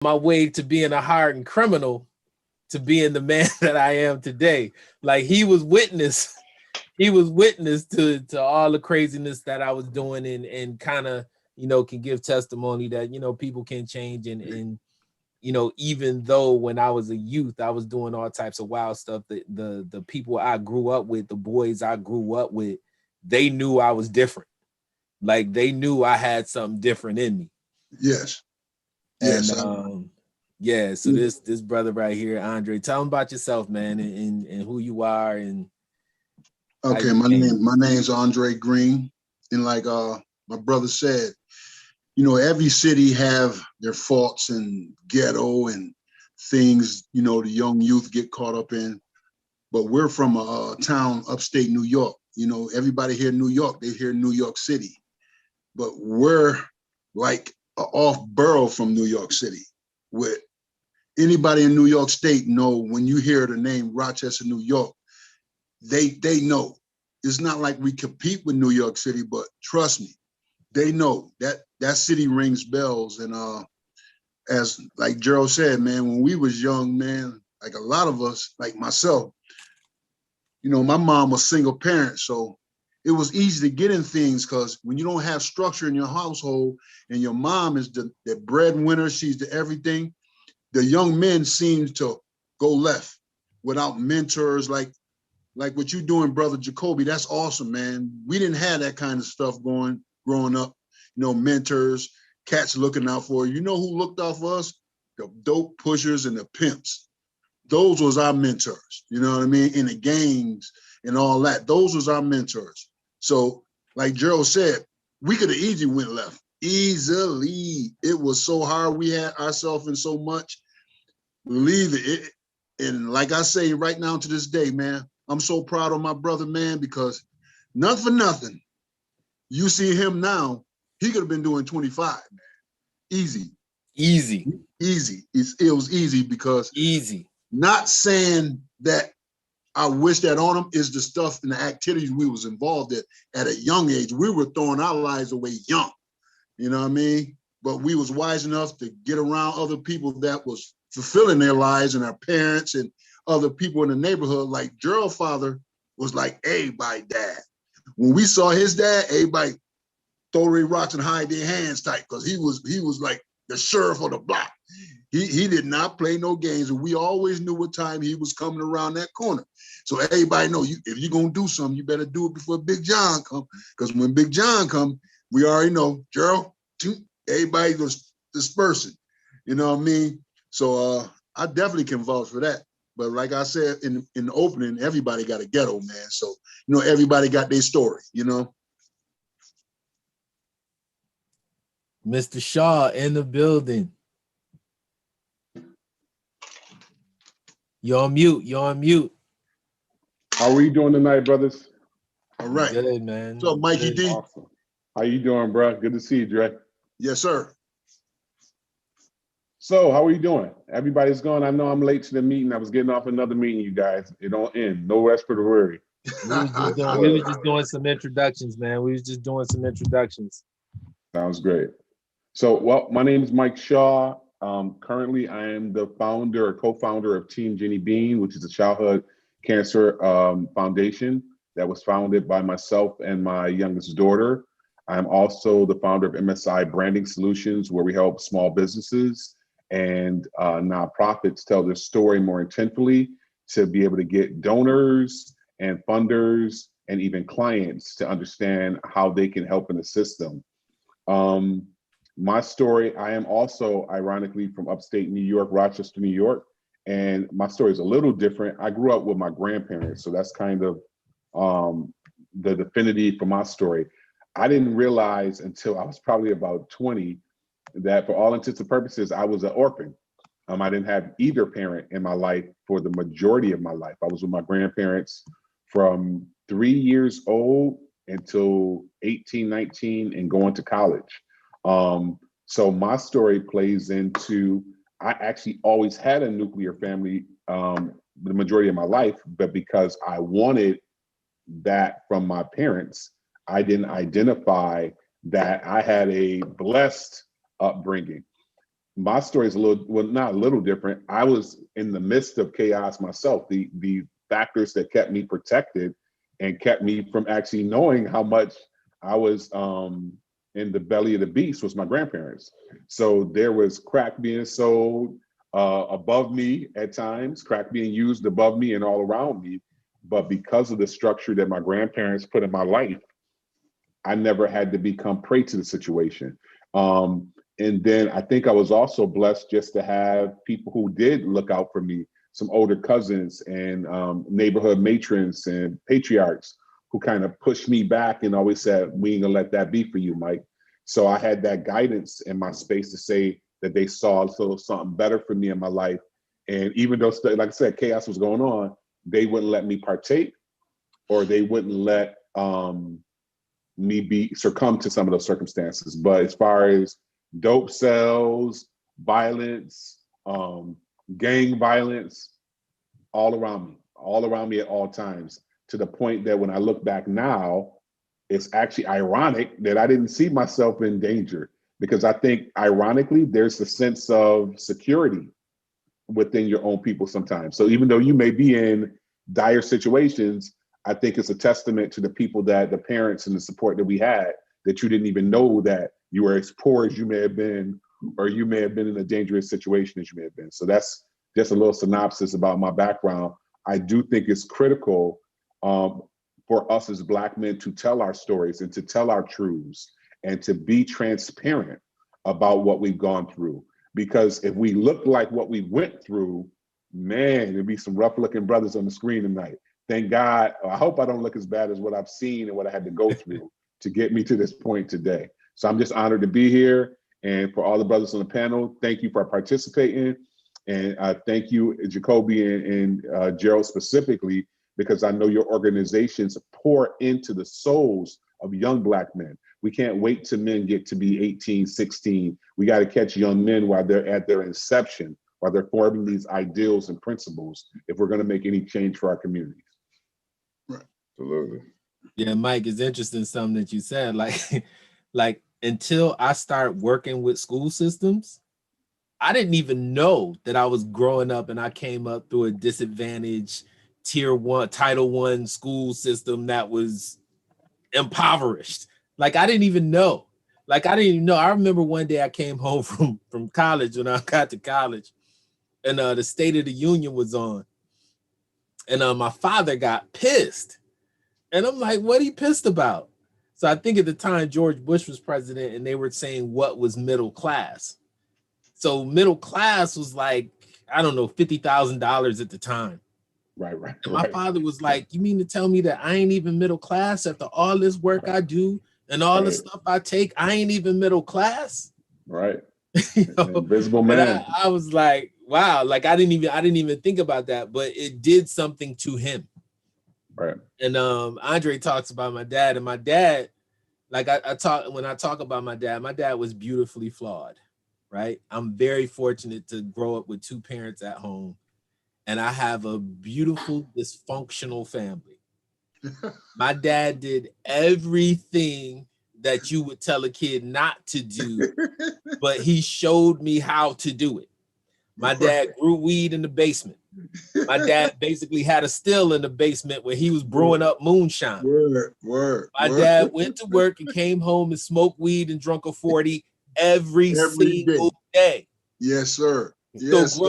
my way to being a hardened criminal to being the man that I am today. Like he was witness to all the craziness that I was doing, and kind of, can give testimony that, people can change, and even though when I was a youth, I was doing all types of wild stuff, the people I grew up with, the boys I grew up with, they knew I was different. Like they knew I had something different in me. Yes. And yeah, so this brother right here, Andre, tell him about yourself, man, and who you are, and okay, my name's Andre Green. And like my brother said, every city have their faults and ghetto and things, the young youth get caught up in. But we're from a town upstate New York. Everybody here in New York, they hear New York City. But we're like an off borough from New York City. With anybody in New York State know, when you hear the name Rochester, New York, they know. It's not like we compete with New York City, but trust me, they know that city rings bells. And as like Gerald said, man, when we was young, man, like a lot of us, like myself, my mom was single parent, so it was easy to get in things, because when you don't have structure in your household and your mom is the breadwinner, she's the everything, the young men seem to go left without mentors like what you doing, brother Jacoby. That's awesome, man. We didn't have that kind of stuff growing up, mentors, cats looking out for you. You know who looked out for us? The dope pushers and the pimps. Those was our mentors, you know what I mean? In the gangs and all that. Those was our mentors. So like Gerald said, we could have easily went left. Easily. It was so hard. We had ourselves in so much. Believe it. And like I say right now to this day, man, I'm so proud of my brother, man, because not for nothing, you see him now, he could have been doing 25, man. Easy. It was easy because not saying that I wish that on him, is the stuff and the activities we was involved in at a young age. We were throwing our lives away young, you know what I mean? But we was wise enough to get around other people that was fulfilling their lives, and our parents and other people in the neighborhood. Like Gerald's father was like everybody's dad. When we saw his dad, everybody throw their rocks and hide their hands tight, because he was like the sheriff of the block. He did not play no games, and we always knew what time he was coming around that corner. So everybody know, if you're gonna do something, you better do it before Big John come, because when Big John come, we already know, Gerald, everybody was dispersing, you know what I mean? So I definitely can vouch for that. But like I said in the opening, everybody got a ghetto, man. So everybody got their story, Mr. Shaw in the building. You're on mute. How are you doing tonight, brothers? All right. Good, man. What's up, Mikey D? Awesome. How you doing, bro? Good to see you, Dre. Yes, sir. So, how are you doing? Everybody's going. I know I'm late to the meeting. I was getting off another meeting, you guys. It don't end. No rest for the weary. We was just doing some introductions, man. Sounds great. So, well, my name is Mike Shaw. Currently, I am the founder or co-founder of Team Jenny Bean, which is a childhood cancer foundation that was founded by myself and my youngest daughter. I'm also the founder of MSI Branding Solutions, where we help small businesses and nonprofits tell their story more intentfully to be able to get donors and funders and even clients to understand how they can help and assist them. My story, I am also ironically from upstate New York, Rochester, New York, and my story is a little different. I grew up with my grandparents, so that's kind of the affinity for my story. I didn't realize until I was probably about 20 that for all intents and purposes, I was an orphan. I didn't have either parent in my life for the majority of my life. I was with my grandparents from 3 years old until 18, 19, and going to college. So my story plays into, I actually always had a nuclear family the majority of my life, but because I wanted that from my parents, I didn't identify that I had a blessed upbringing. my story is a little, well, not a little different. I was in the midst of chaos myself. The factors that kept me protected and kept me from actually knowing how much I was in the belly of the beast was my grandparents. So there was crack being sold above me at times, crack being used above me and all around me. But because of the structure that my grandparents put in my life, I never had to become prey to the situation. And then I think I was also blessed just to have people who did look out for me, some older cousins and neighborhood matrons and patriarchs who kind of pushed me back and always said, we ain't gonna let that be for you, Mike. So I had that guidance in my space to say that they saw something better for me in my life. And even though, like I said, chaos was going on, they wouldn't let me partake, or they wouldn't let me be succumb to some of those circumstances. But as far as dope sales, violence, gang violence, all around me at all times, to the point that when I look back now, it's actually ironic that I didn't see myself in danger, because I think ironically, there's a sense of security within your own people sometimes. So even though you may be in dire situations, I think it's a testament to the people, that the parents and the support that we had, that you didn't even know that you were as poor as you may have been, or you may have been in a dangerous situation as you may have been. So that's just a little synopsis about my background. I do think it's critical for us as Black men to tell our stories and to tell our truths and to be transparent about what we've gone through. Because if we look like what we went through, man, there'd be some rough looking brothers on the screen tonight. Thank God. I hope I don't look as bad as what I've seen and what I had to go through to get me to this point today. So I'm just honored to be here. And for all the brothers on the panel, thank you for participating. And thank you, Jacoby and Gerald specifically, because I know your organizations pour into the souls of young Black men. We can't wait till men get to be 18, 16. We got to catch young men while they're at their inception, while they're forming these ideals and principles, if we're going to make any change for our communities. Right. Absolutely. Yeah, Mike, it's interesting something that you said. Like until I start working with school systems, I didn't even know that I was growing up and I came up through a disadvantaged tier 1, Title 1 school system that was impoverished. Like I didn't even know. I remember one day I came home from college when I got to college, and the State of the Union was on. And my father got pissed. And I'm like, what he pissed about? So I think at the time George Bush was president, and they were saying what was middle class. So middle class was like, I don't know, $50,000 at the time. Right. And my father was like, you mean to tell me that I ain't even middle class after all this work I do and all the stuff I take? I ain't even middle class. Right. You know? Invisible man. I was like, wow, like I didn't even think about that, but it did something to him. Right. And Andre talks about my dad, and my dad, like when I talk about my dad was beautifully flawed, right? I'm very fortunate to grow up with 2 parents at home, and I have a beautiful dysfunctional family. My dad did everything that you would tell a kid not to do, but he showed me how to do it. My dad grew weed in the basement. My dad basically had a still in the basement where he was brewing up moonshine. My dad went to work and came home and smoked weed and drunk a 40 every single day. Yes, sir. Yes, so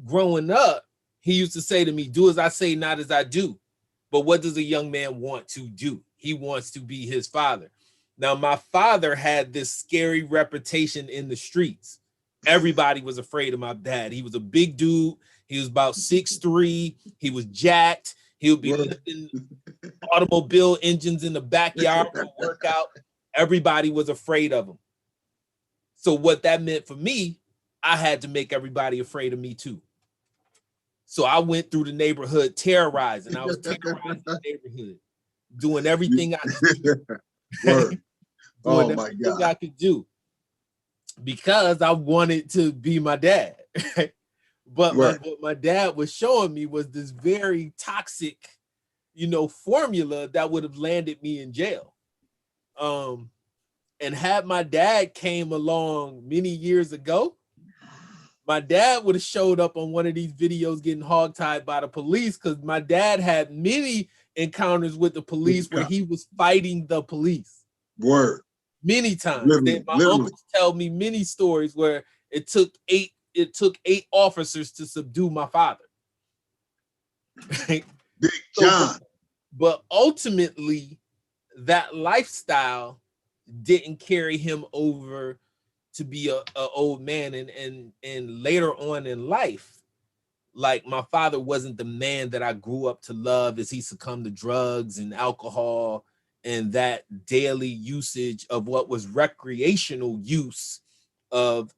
growing up, he used to say to me, do as I say, not as I do. But what does a young man want to do? He wants to be his father. Now, my father had this scary reputation in the streets. Everybody was afraid of my dad. He was a big dude. He was about 6'3". He was jacked. He would be lifting automobile engines in the backyard for workout. Everybody was afraid of him. So what that meant for me, I had to make everybody afraid of me too. So I went through the neighborhood terrorizing. I was terrorizing the neighborhood, doing everything I could do. Doing everything I could do, because I wanted to be my dad. But what my dad was showing me was this very toxic, formula that would have landed me in jail. And had my dad came along many years ago, my dad would have showed up on one of these videos getting hogtied by the police, because my dad had many encounters with the police where he was fighting the police. Word. Many times. Literally, My uncles tell me many stories where it took eight officers to subdue my father. Big John. But ultimately, that lifestyle didn't carry him over to be a old man, and later on in life, like, my father wasn't the man that I grew up to love, as he succumbed to drugs and alcohol and that daily usage of what was recreational use of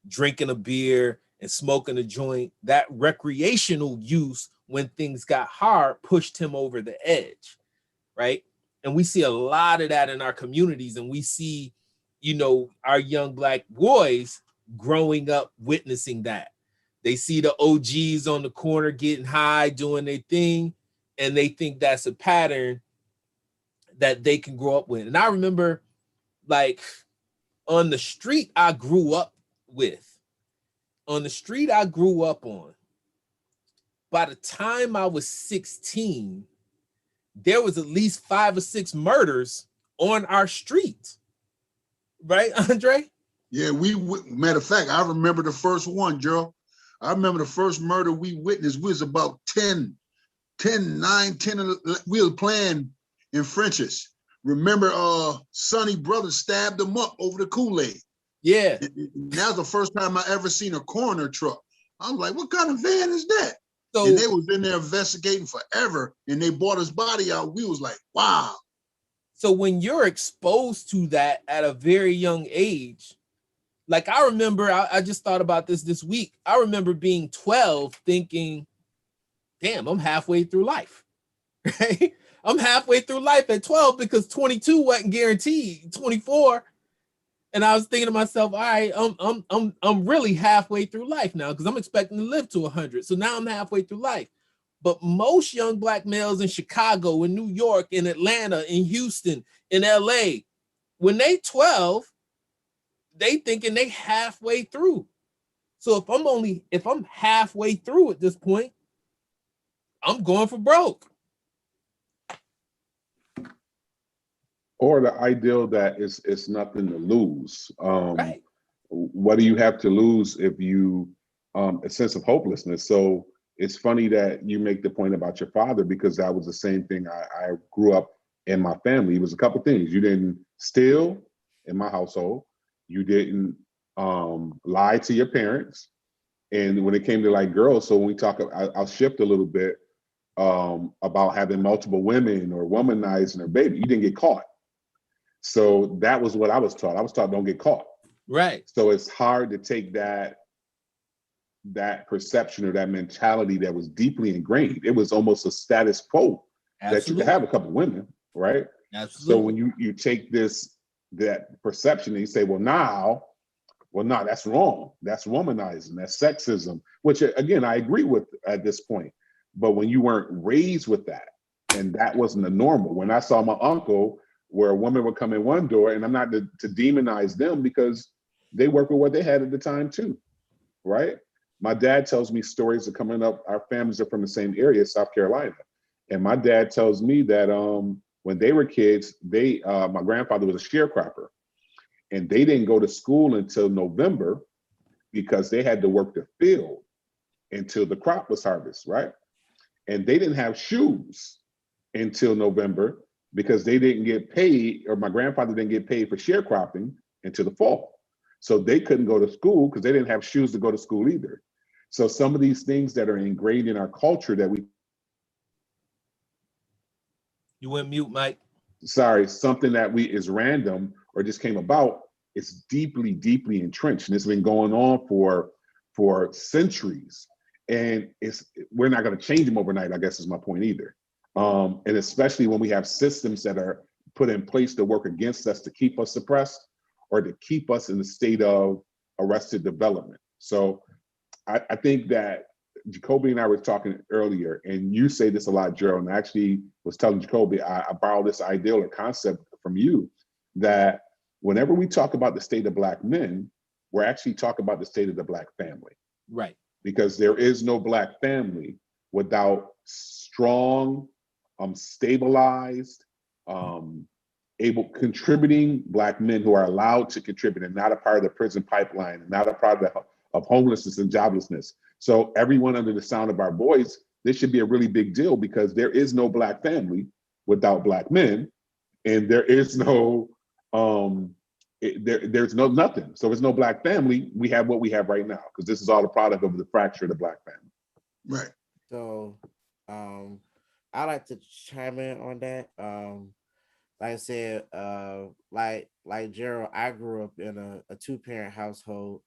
drinking a beer and smoking a joint. That recreational use, when things got hard, pushed him over the edge, right? And we see a lot of that in our communities, and we see, our young Black boys growing up witnessing that. They see the OGs on the corner getting high, doing their thing, and they think that's a pattern that they can grow up with. And I remember, like, on the street I grew up on, by the time I was 16, there was at least 5 or 6 murders on our street. Right, Andre? Yeah, matter of fact, I remember the first one, Gerald. I remember the first murder we witnessed. We was about 10, 9, 10, we were playing in French's. Remember, Sonny Brothers stabbed him up over the Kool-Aid. Yeah. And that was the first time I ever seen a coroner truck. I was like, what kind of van is that? So, and they was in there investigating forever, and they brought his body out. We was like, wow. So when you're exposed to that at a very young age, like, I remember, I just thought about this week. I remember being 12 thinking, damn, I'm halfway through life. Right? I'm halfway through life at 12, because 22 wasn't guaranteed, 24. And I was thinking to myself, all right, I'm really halfway through life now, because I'm expecting to live to 100. So now I'm halfway through life. But most young Black males in Chicago, in New York, in Atlanta, in Houston, in LA, when they 12, they thinking they halfway through. So if I'm halfway through at this point, I'm going for broke. Or the ideal that it's nothing to lose. Right. What do you have to lose if you, a sense of hopelessness? So it's funny that you make the point about your father, because that was the same thing I grew up in my family. It was a couple things. You didn't steal in my household. You didn't lie to your parents. And when it came to, like, girls, so when we talk, I'll shift a little bit about having multiple women or womanizing their baby. You didn't get caught. So that was what I was taught. I was taught, don't get caught. Right. So it's hard to take that perception or that mentality that was deeply ingrained. It was almost a status quo. Absolutely. That you could have a couple women, right? Absolutely. So when you take that perception and you say, well, that's wrong. That's womanizing. That's sexism, which, again, I agree with at this point. But when you weren't raised with that, and that wasn't the normal. When I saw my uncle, where a woman would come in one door, and I'm not to demonize them, because they work with what they had at the time too, right? My dad tells me stories of coming up. Our families are from the same area, South Carolina. And my dad tells me that when they were kids, my grandfather was a sharecropper, and they didn't go to school until November, because they had to work the field until the crop was harvested, right? And they didn't have shoes until November, because they didn't get paid, or my grandfather didn't get paid for sharecropping until the fall. So they couldn't go to school because they didn't have shoes to go to school either. So some of these things that are ingrained in our culture that You went mute, Mike. Something that is random or just came about, it's deeply, deeply entrenched. And it's been going on for centuries. And we're not going to change them overnight, I guess is my point either. And especially when we have systems that are put in place to work against us, to keep us suppressed or to keep us in the state of arrested development. So I think that Jacoby and I were talking earlier, and you say this a lot, Gerald, and I actually was telling Jacoby, I borrowed this ideal or concept from you, that whenever we talk about the state of Black men, we're actually talking about the state of the Black family. Right. Because there is no Black family without strong, stabilized, able contributing Black men who are allowed to contribute and not a part of the prison pipeline and not a part of homelessness and joblessness. So everyone under the sound of our voice, this should be a really big deal because there is no Black family without Black men, and there is no there's no nothing. So there's no Black family. We have what we have right now because this is all a product of the fracture of the Black family. Right. So, I like to chime in on that. Like I said, like Gerald, I grew up in a two-parent household,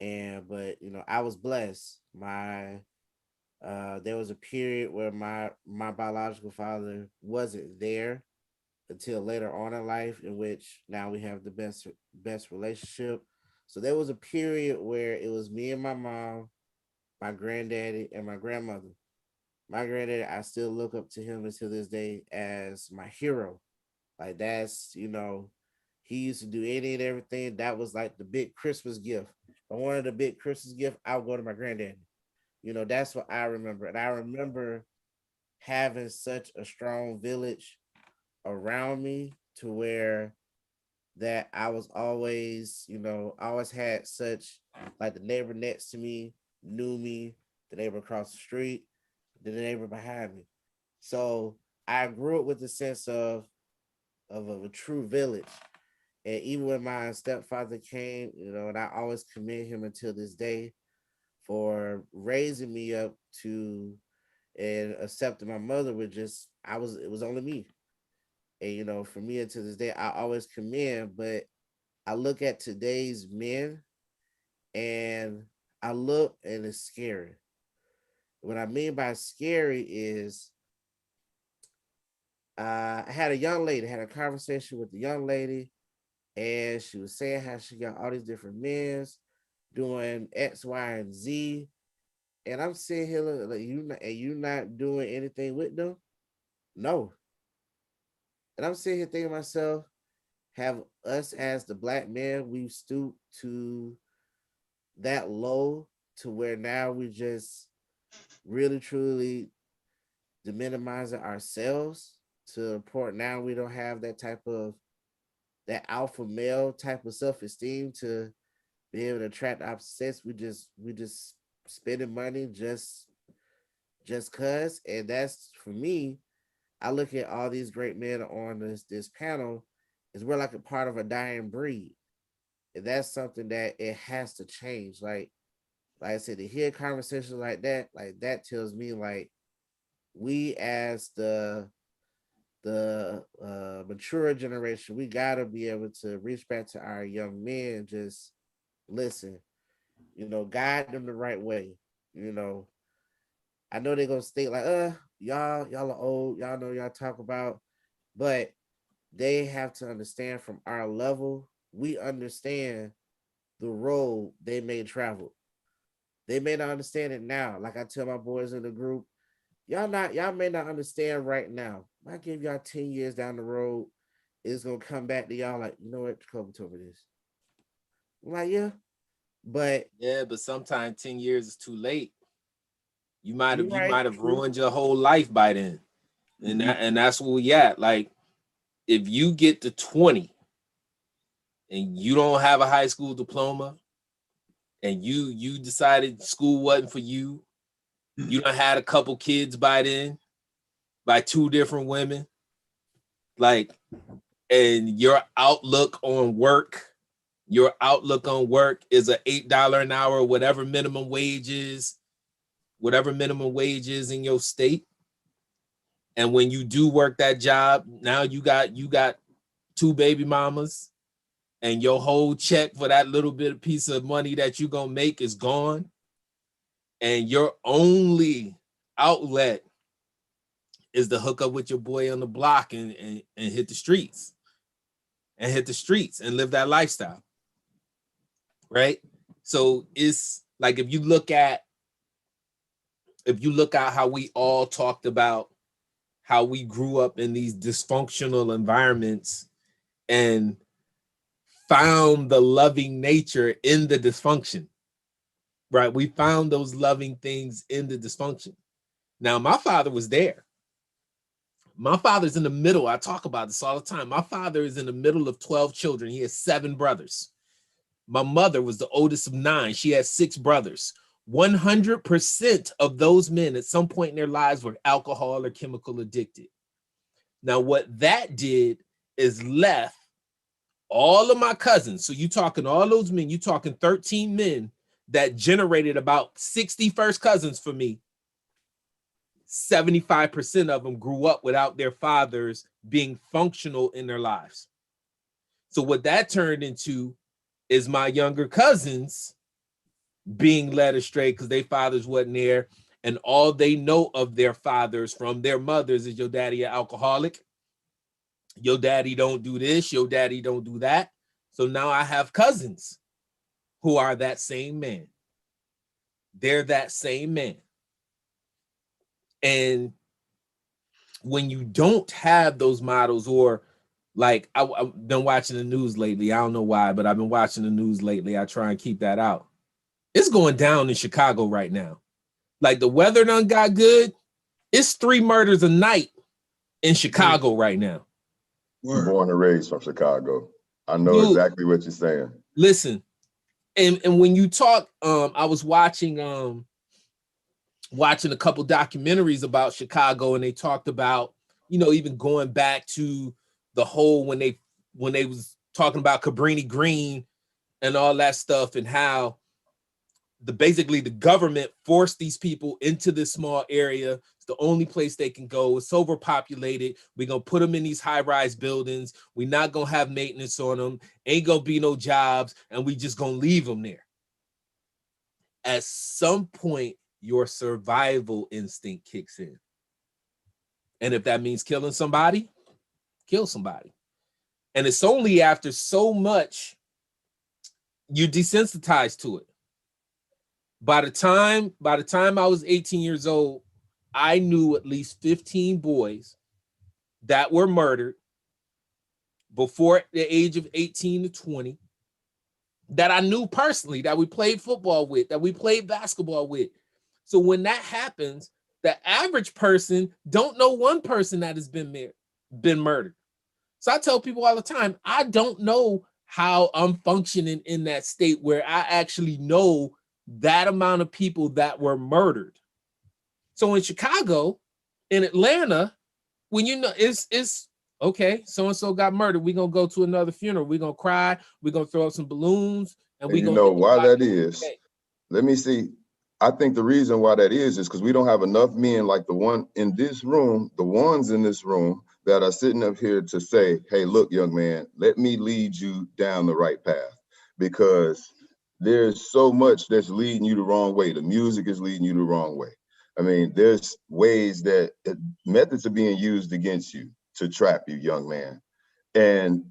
but I was blessed. There was a period where my biological father wasn't there until later on in life, in which now we have the best relationship. So there was a period where it was me and my mom, my granddaddy, and my grandmother. My granddaddy, I still look up to him until this day as my hero. Like he used to do any and everything. That was like the big Christmas gift. If I wanted a big Christmas gift, I would go to my granddaddy. That's what I remember. And I remember having such a strong village around me to where that I was always, I always had such, like, the neighbor next to me knew me, the neighbor across the street, the neighbor behind me. So I grew up with the sense of a true village. And even when my stepfather came, and I always commend him until this day for raising me up to and accepting my mother with it was only me. And for me until this day, I always commend, but I look at today's men and I look and it's scary. What I mean by scary is I had a young lady, had a conversation with the young lady, and she was saying how she got all these different men doing X, Y, and Z. And I'm sitting here like, you not doing anything with them? No. And I'm sitting here thinking to myself, have us as the Black men, we've stooped to that low to where now we just really truly deminimizing ourselves to the point now we don't have that alpha male type of self-esteem to be able to attract opposite sex. We just spending money just cause. And that's, for me, I look at all these great men on this panel is we're like a part of a dying breed. And that's something that it has to change. Like I said, to hear conversations like that tells me like we as the mature generation, we gotta be able to reach back to our young men and just listen, guide them the right way. I know they're gonna state like, y'all are old, y'all know y'all talk about, but they have to understand from our level, we understand the road they may travel. They may not understand it now. Like I tell my boys in the group, y'all may not understand right now. I give y'all 10 years down the road, it's gonna come back to y'all like, you know what, Jacoby told me this. I'm like, but sometimes 10 years is too late. You might right. have ruined your whole life by then. And that's where we at. Like, if you get to 20 and you don't have a high school diploma and you decided school wasn't for you, you done had a couple kids by then, by two different women, like, and your outlook on work is a $8 an hour, whatever minimum wage is in your state. And when you do work that job, now you got two baby mamas, and your whole check for that little bit of piece of money that you're gonna make is gone. And your only outlet is to hook up with your boy on the block and hit the streets and live that lifestyle. Right? So it's like if you look at how we all talked about how we grew up in these dysfunctional environments, and found the loving nature in the dysfunction, right? We found those loving things in the dysfunction. Now, my father was there. My father's in the middle. I talk about this all the time. My father is in the middle of 12 children. He has 7 brothers. My mother was the oldest of 9. She had 6 brothers. 100% of those men at some point in their lives were alcohol or chemical addicted. Now, what that did is left all of my cousins. So you talking all those men, you talking 13 men that generated about 60 first cousins for me. 75% of them grew up without their fathers being functional in their lives. So what that turned into is my younger cousins being led astray because their fathers wasn't there, and all they know of their fathers from their mothers is your daddy an alcoholic, your daddy don't do this, your daddy don't do that. So now I have cousins who are that same man. They're that same man. And when you don't have those models, or like I've been watching the news lately. I don't know why, but I've been watching the news lately. I try and keep that out. It's going down in Chicago right now. Like the weather done got good. It's 3 murders a night in Chicago right now. I'm born and raised from Chicago. I know Dude, exactly what you're saying. Listen, and when you talk, I was watching a couple documentaries about Chicago, and they talked about, even going back to the whole when they was talking about Cabrini Green and all that stuff, and how basically the government forced these people into this small area. It's the only place they can go. It's overpopulated. We're gonna put them in these high-rise buildings. We're not gonna have maintenance on them. Ain't gonna be no jobs, and we just gonna leave them there. At some point, your survival instinct kicks in. And if that means killing somebody, kill somebody. And it's only after so much you're desensitized to it. By the time I was 18 years old, I knew at least 15 boys that were murdered before the age of 18 to 20 that I knew personally, that we played football with, that we played basketball with. So when that happens, the average person don't know one person that has been murdered. So I tell people all the time, I don't know how I'm functioning in that state where I actually know that amount of people that were murdered. So in Chicago, in Atlanta, when it's okay, so-and-so got murdered, we're gonna go to another funeral, we're gonna cry, we're gonna throw up some balloons, and you know why that is? Let me see. I think the reason why that is because we don't have enough men like the one in this room, the ones in this room that are sitting up here to say, hey, look, young man, let me lead you down the right path, because there's so much that's leading you the wrong way. The music is leading you the wrong way. I mean, there's ways that methods are being used against you to trap you, young man. And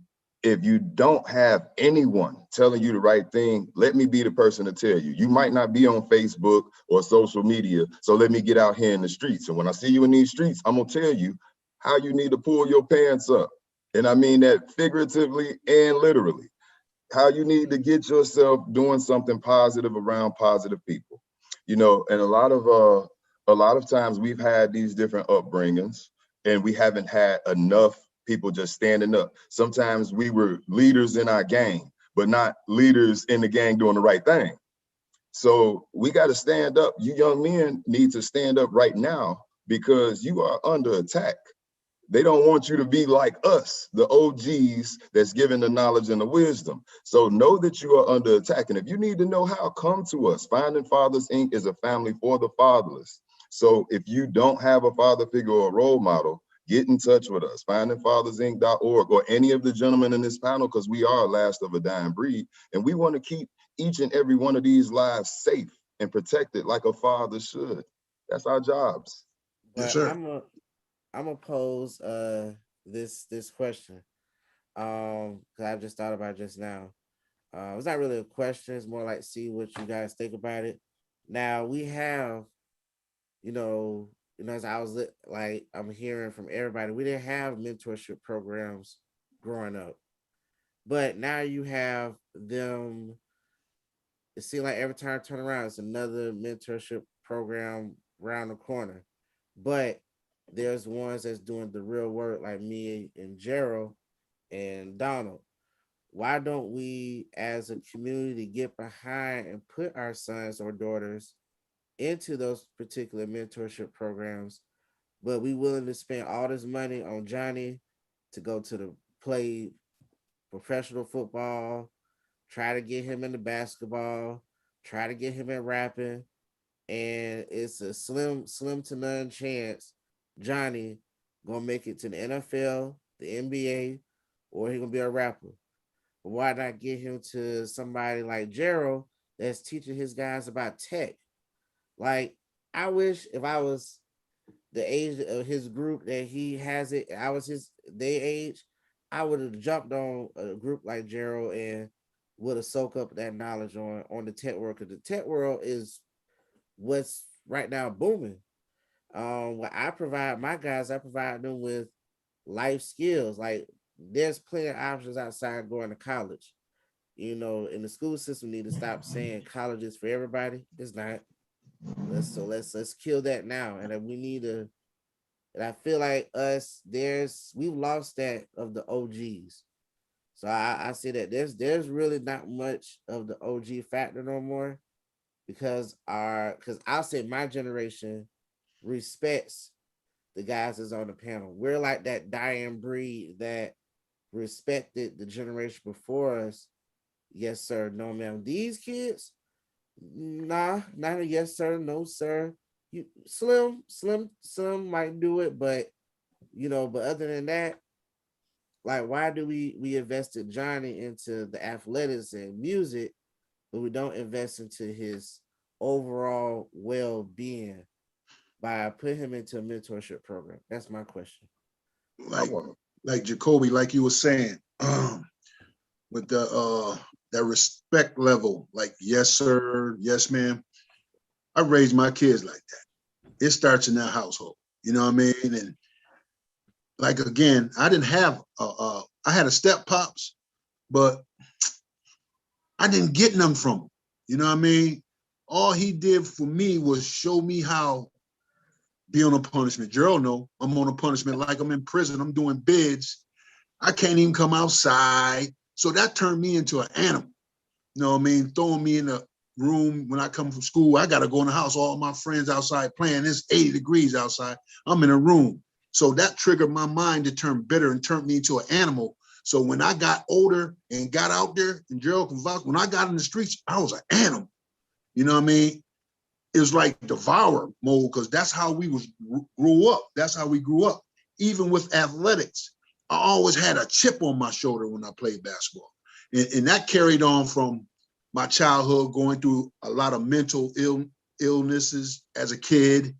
if you don't have anyone telling you the right thing, let me be the person to tell you. You might not be on Facebook or social media, so let me get out here in the streets. And when I see you in these streets, I'm gonna tell you how you need to pull your pants up. And I mean that figuratively and literally. How you need to get yourself doing something positive around positive people. And a lot of times we've had these different upbringings, and we haven't had enough people just standing up. Sometimes we were leaders in our gang, but not leaders in the gang doing the right thing. So we got to stand up. You young men need to stand up right now, because you are under attack. They don't want you to be like us, the OGs that's given the knowledge and the wisdom. So know that you are under attack. And if you need to know how, come to us. Finding Fathers, Inc. is a family for the fatherless. So if you don't have a father figure or a role model, get in touch with us, findingfathersinc.org, or any of the gentlemen in this panel, because we are last of a dying breed. And we want to keep each and every one of these lives safe and protected like a father should. That's our jobs. But Yes, sir. I'm gonna pose this question. 'Cause I just thought about it just now. It's not really a question, it's more like see what you guys think about it. Now we have, as I was I'm hearing from everybody, we didn't have mentorship programs growing up. But now you have them. It seems like every time I turn around, it's another mentorship program around the corner. But there's ones that's doing the real work, like me and Gerald and Donald. Why don't we, as a community, get behind and put our sons or daughters into those particular mentorship programs? But we willing to spend all this money on Johnny to go to the play professional football, try to get him into basketball, try to get him in rapping, and it's a slim to none chance Johnny gonna make it to the NFL, the NBA, or he gonna be a rapper. But why not get him to somebody like Gerald that's teaching his guys about tech? Like, I wish if I was the age of his group that he has it, I was his their age, I would have jumped on a group like Gerald and would have soaked up that knowledge on the tech world, because the tech world is what's right now booming. What I provide my guys, I provide them with life skills. Like, there's plenty of options outside going to college. You know, in the school system need to stop saying college is for everybody. It's not. Let's kill that now. And then we need to, and I feel like we've lost that of the OGs. So I say that there's really not much of the OG factor no more, because I'll say my generation respects the guys that's on the panel. We're like that dying breed that respected the generation before us. Yes, sir. No, ma'am. These kids, nah, not a yes, sir. No, sir. You Slim might do it, but but other than that, like, why do we invested Johnny into the athletics and music, but we don't invest into his overall well-being by putting him into a mentorship program? That's my question. Like Jacoby, like you were saying, with the that respect level, like yes sir, yes ma'am. I raised my kids like that. It starts in that household. You know what I mean? And like again, I didn't have I had a step pops, but I didn't get none from him. You know what I mean? All he did for me was show me how be on a punishment. Gerald know I'm on a punishment like I'm in prison. I'm doing bids. I can't even come outside. So that turned me into an animal. You know what I mean? Throwing me in the room when I come from school. I got to go in the house. All my friends outside playing. It's 80 degrees outside. I'm in a room. So that triggered my mind to turn bitter and turned me into an animal. So when I got older and got out there, and Gerald can vouch, when I got in the streets, I was an animal. You know what I mean? It was like devour mode, because that's how we grew up. That's how we grew up. Even with athletics, I always had a chip on my shoulder when I played basketball. And that carried on from my childhood, going through a lot of mental illnesses as a kid,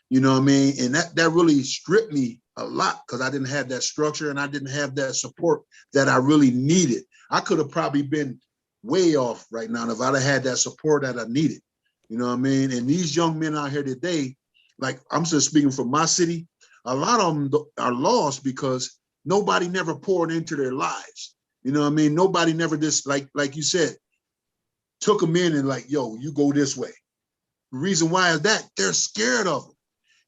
you know what I mean? And that really stripped me a lot, because I didn't have that structure and I didn't have that support that I really needed. I could have probably been way off right now if I'd have had that support that I needed. You know what I mean? And these young men out here today, like I'm just speaking from my city, a lot of them are lost because nobody never poured into their lives. You know what I mean? Nobody never just, like you said, took them in and like, yo, you go this way. The reason why is that they're scared of them.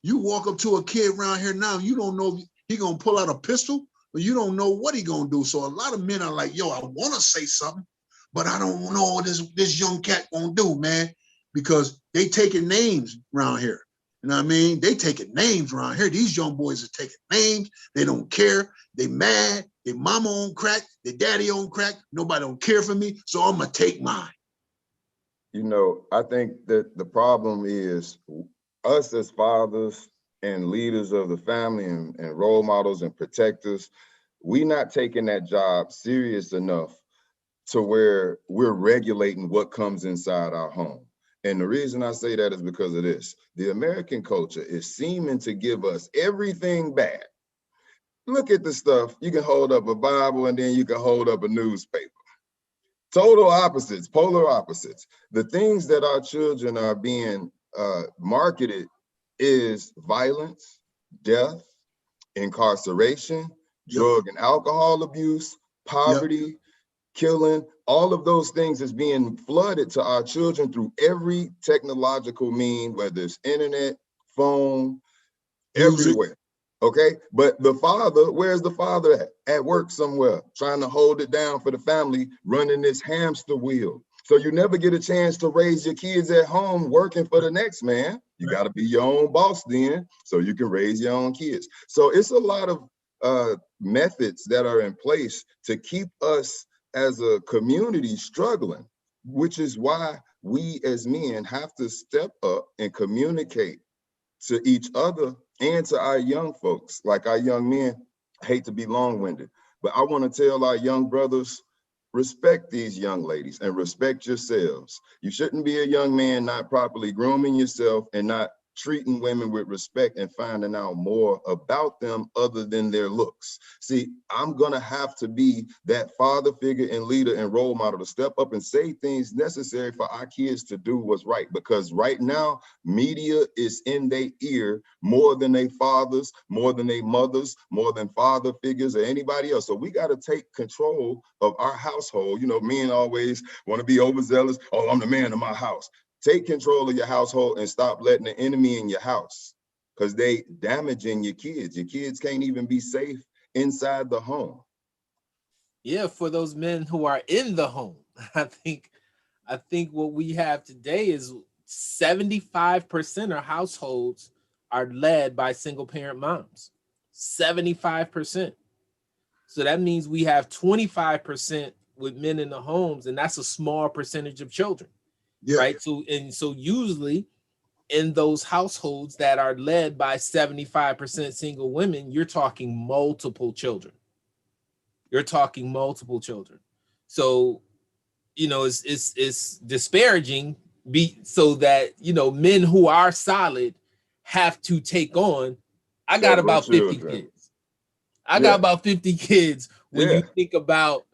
You walk up to a kid around here now, you don't know if he gonna pull out a pistol, or you don't know what he gonna do. So a lot of men are like, yo, I wanna say something, but I don't know what this young cat gonna do, man, because they taking names around here. You know what I mean? They taking names around here. These young boys are taking names. They don't care. They mad. Their mama on crack. Their daddy on crack. Nobody don't care for me, so I'm gonna take mine. You know, I think that the problem is us as fathers and leaders of the family and role models and protectors, we not taking that job serious enough to where we're regulating what comes inside our home. And the reason I say that is because of this. The American culture is seeming to give us everything bad. Look at the stuff. You can hold up a Bible and then you can hold up a newspaper. Total opposites, polar opposites. The things that our children are being marketed is violence, death, incarceration, drug and alcohol abuse, poverty, killing, all of those things is being flooded to our children through every technological mean, whether it's internet, phone, Music. everywhere. Okay, but the father, where's the father at? At work somewhere, trying to hold it down for the family, running this hamster wheel. So you never get a chance to raise your kids at home working for the next man. You got to be your own boss then, so you can raise your own kids. So it's a lot of methods that are in place to keep us as a community struggling, which is why we as men have to step up and communicate to each other and to our young folks. Like our young men, I hate to be long-winded, but I want to tell our young brothers, respect these young ladies and respect yourselves. You shouldn't be a young man not properly grooming yourself and not treating women with respect and finding out more about them other than their looks. See, I'm gonna have to be that father figure and leader and role model to step up and say things necessary for our kids to do what's right. Because right now, media is in their ear more than their fathers, more than their mothers, more than father figures or anybody else. So we gotta take control of our household. You know, men always wanna be overzealous. Oh, I'm the man of my house. Take control of your household and stop letting the enemy in your house, because they damaging your kids. Your kids can't even be safe inside the home. Yeah, for those men who are in the home, I think what we have today is 75% of households are led by single parent moms. 75%. So that means we have 25% with men in the homes, and that's a small percentage of children. Yeah. Right. So usually in those households that are led by 75% single women, you're talking multiple children. So, you know, it's disparaging so that, you know, men who are solid have to take on. I got about 50 kids. I got about 50 kids when you think about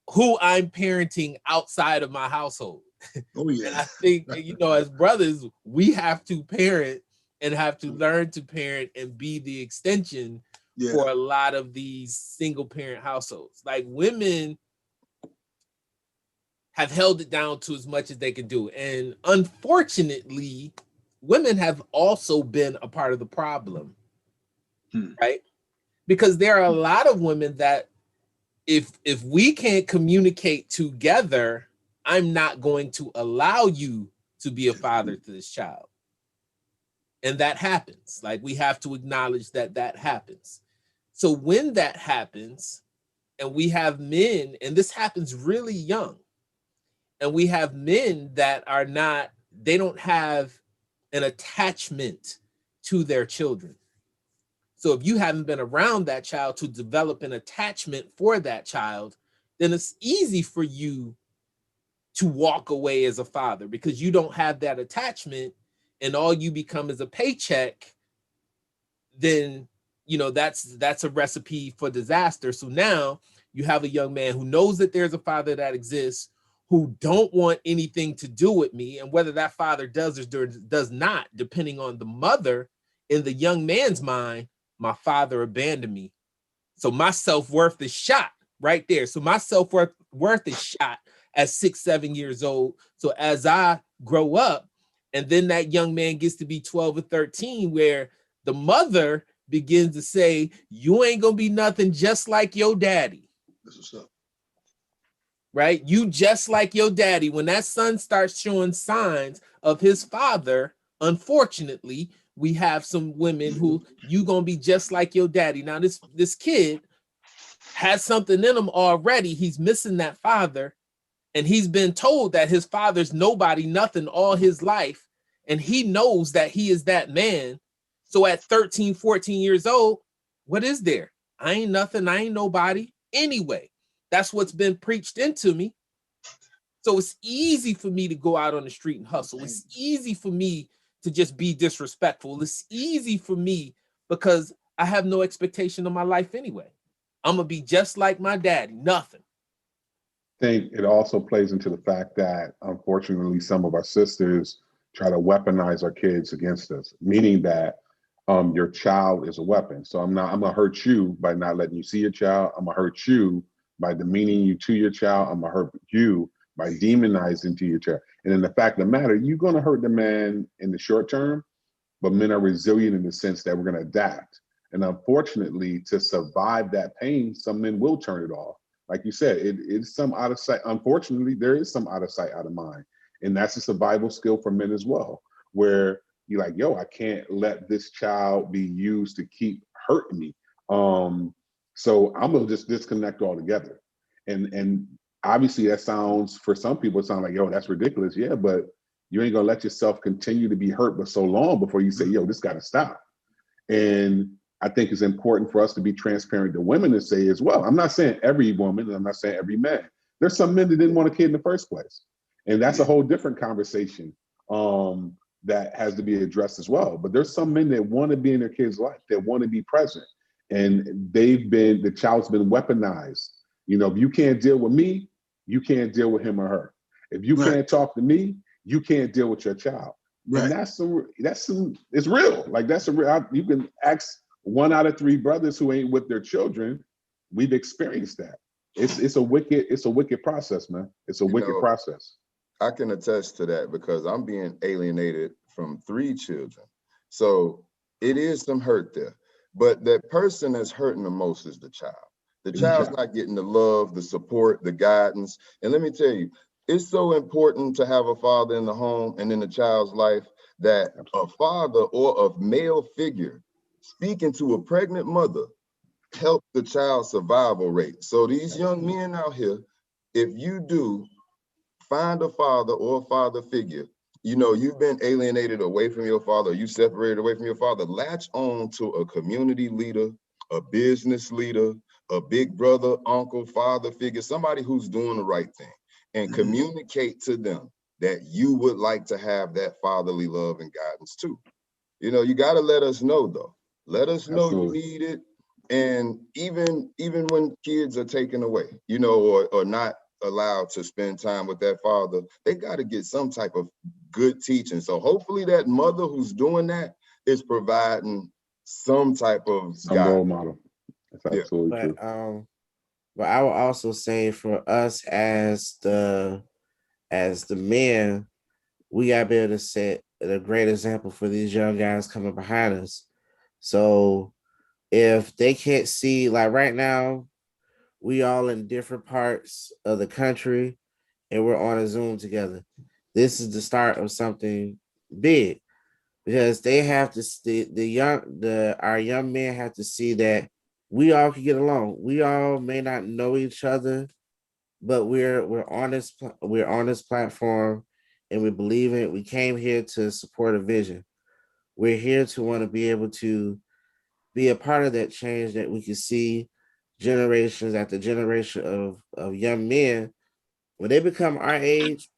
who I'm parenting outside of my household. Oh yeah. And I think, you know, as brothers, we have to parent and have to learn to parent and be the extension for a lot of these single parent households. Like, women have held it down to as much as they can do. And unfortunately, women have also been a part of the problem, right? Because there are a lot of women that if we can't communicate together, I'm not going to allow you to be a father to this child. And that happens. Like, we have to acknowledge that happens. So when that happens, and we have men, and this happens really young, and we have men that are not, they don't have an attachment to their children. So if you haven't been around that child to develop an attachment for that child, then it's easy for you to walk away as a father, because you don't have that attachment, and all you become is a paycheck. Then, you know, that's a recipe for disaster. So now you have a young man who knows that there's a father that exists, who don't want anything to do with me, and whether that father does or does not, depending on the mother, in the young man's mind, my father abandoned me. So my self-worth is shot right there. So my self-worth is shot at 6, 7 years old. So as I grow up, and then that young man gets to be 12 or 13, where the mother begins to say, you ain't gonna be nothing just like your daddy. That's what's up. Right? You just like your daddy. When that son starts showing signs of his father, unfortunately, we have some women who, you gonna be just like your daddy. Now, this kid has something in him already. He's missing that father, and he's been told that his father's nobody, nothing all his life, and he knows that he is that man. So at 13, 14 years old, what is there? I ain't nothing. I ain't nobody. Anyway, that's what's been preached into me. So it's easy for me to go out on the street and hustle. It's easy for me to just be disrespectful. It's easy for me because I have no expectation of my life anyway. I'm going to be just like my daddy, nothing. I think it also plays into the fact that, unfortunately, some of our sisters try to weaponize our kids against us, meaning that your child is a weapon. So I'm gonna hurt you by not letting you see your child. I'm gonna hurt you by demeaning you to your child. I'm gonna hurt you by demonizing to your child. And then the fact of the matter, you're gonna hurt the man in the short term, but men are resilient in the sense that we're gonna adapt. And unfortunately, to survive that pain, some men will turn it off. Like you said, it's some out of sight. Unfortunately, there is some out of sight, out of mind. And that's a survival skill for men as well, where you're like, yo, I can't let this child be used to keep hurting me. So I'm gonna just disconnect altogether. And obviously that sounds, for some people, it sounds like, yo, that's ridiculous. Yeah, but you ain't gonna let yourself continue to be hurt but so long before you say, yo, this gotta stop. And I think it's important for us to be transparent to women to say as well. I'm not saying every woman, and I'm not saying every man. There's some men that didn't want a kid in the first place. And that's a whole different conversation that has to be addressed as well. But there's some men that want to be in their kids' life, that want to be present. And the child's been weaponized. You know, if you can't deal with me, you can't deal with him or her. If you can't talk to me, you can't deal with your child. Right. And that's it's real. Like that's a real, you can ask 1 out of 3 brothers who ain't with their children. We've experienced that. It's a wicked process, man. It's a wicked process. I can attest to that because I'm being alienated from 3 children. So it is some hurt there. But that person that's hurting the most is the child. The child's not getting the love, the support, the guidance. And let me tell you, it's so important to have a father in the home and in the child's life that a father or a male figure speaking to a pregnant mother help the child's survival rate. So these young men out here, if you do find a father or a father figure, you know, you've been alienated away from your father, you separated away from your father, latch on to a community leader, a business leader, a big brother, uncle, father figure, somebody who's doing the right thing, and communicate to them that you would like to have that fatherly love and guidance too. You know, you got to let us know though. Let us know you need it. And even when kids are taken away, you know, or not allowed to spend time with that father, they got to get some type of good teaching. So hopefully that mother who's doing that is providing some type of role model. That's absolutely true. But I will also say for us as the men, we gotta be able to set a great example for these young guys coming behind us. So if they can't see, like right now, we all in different parts of the country and we're on a Zoom together. This is the start of something big because they have to our young men have to see that we all can get along. We all may not know each other, but we're on this platform and we believe in it. We came here to support a vision. We're here to want to be able to be a part of that change that we can see generations after generation of young men. When they become our age,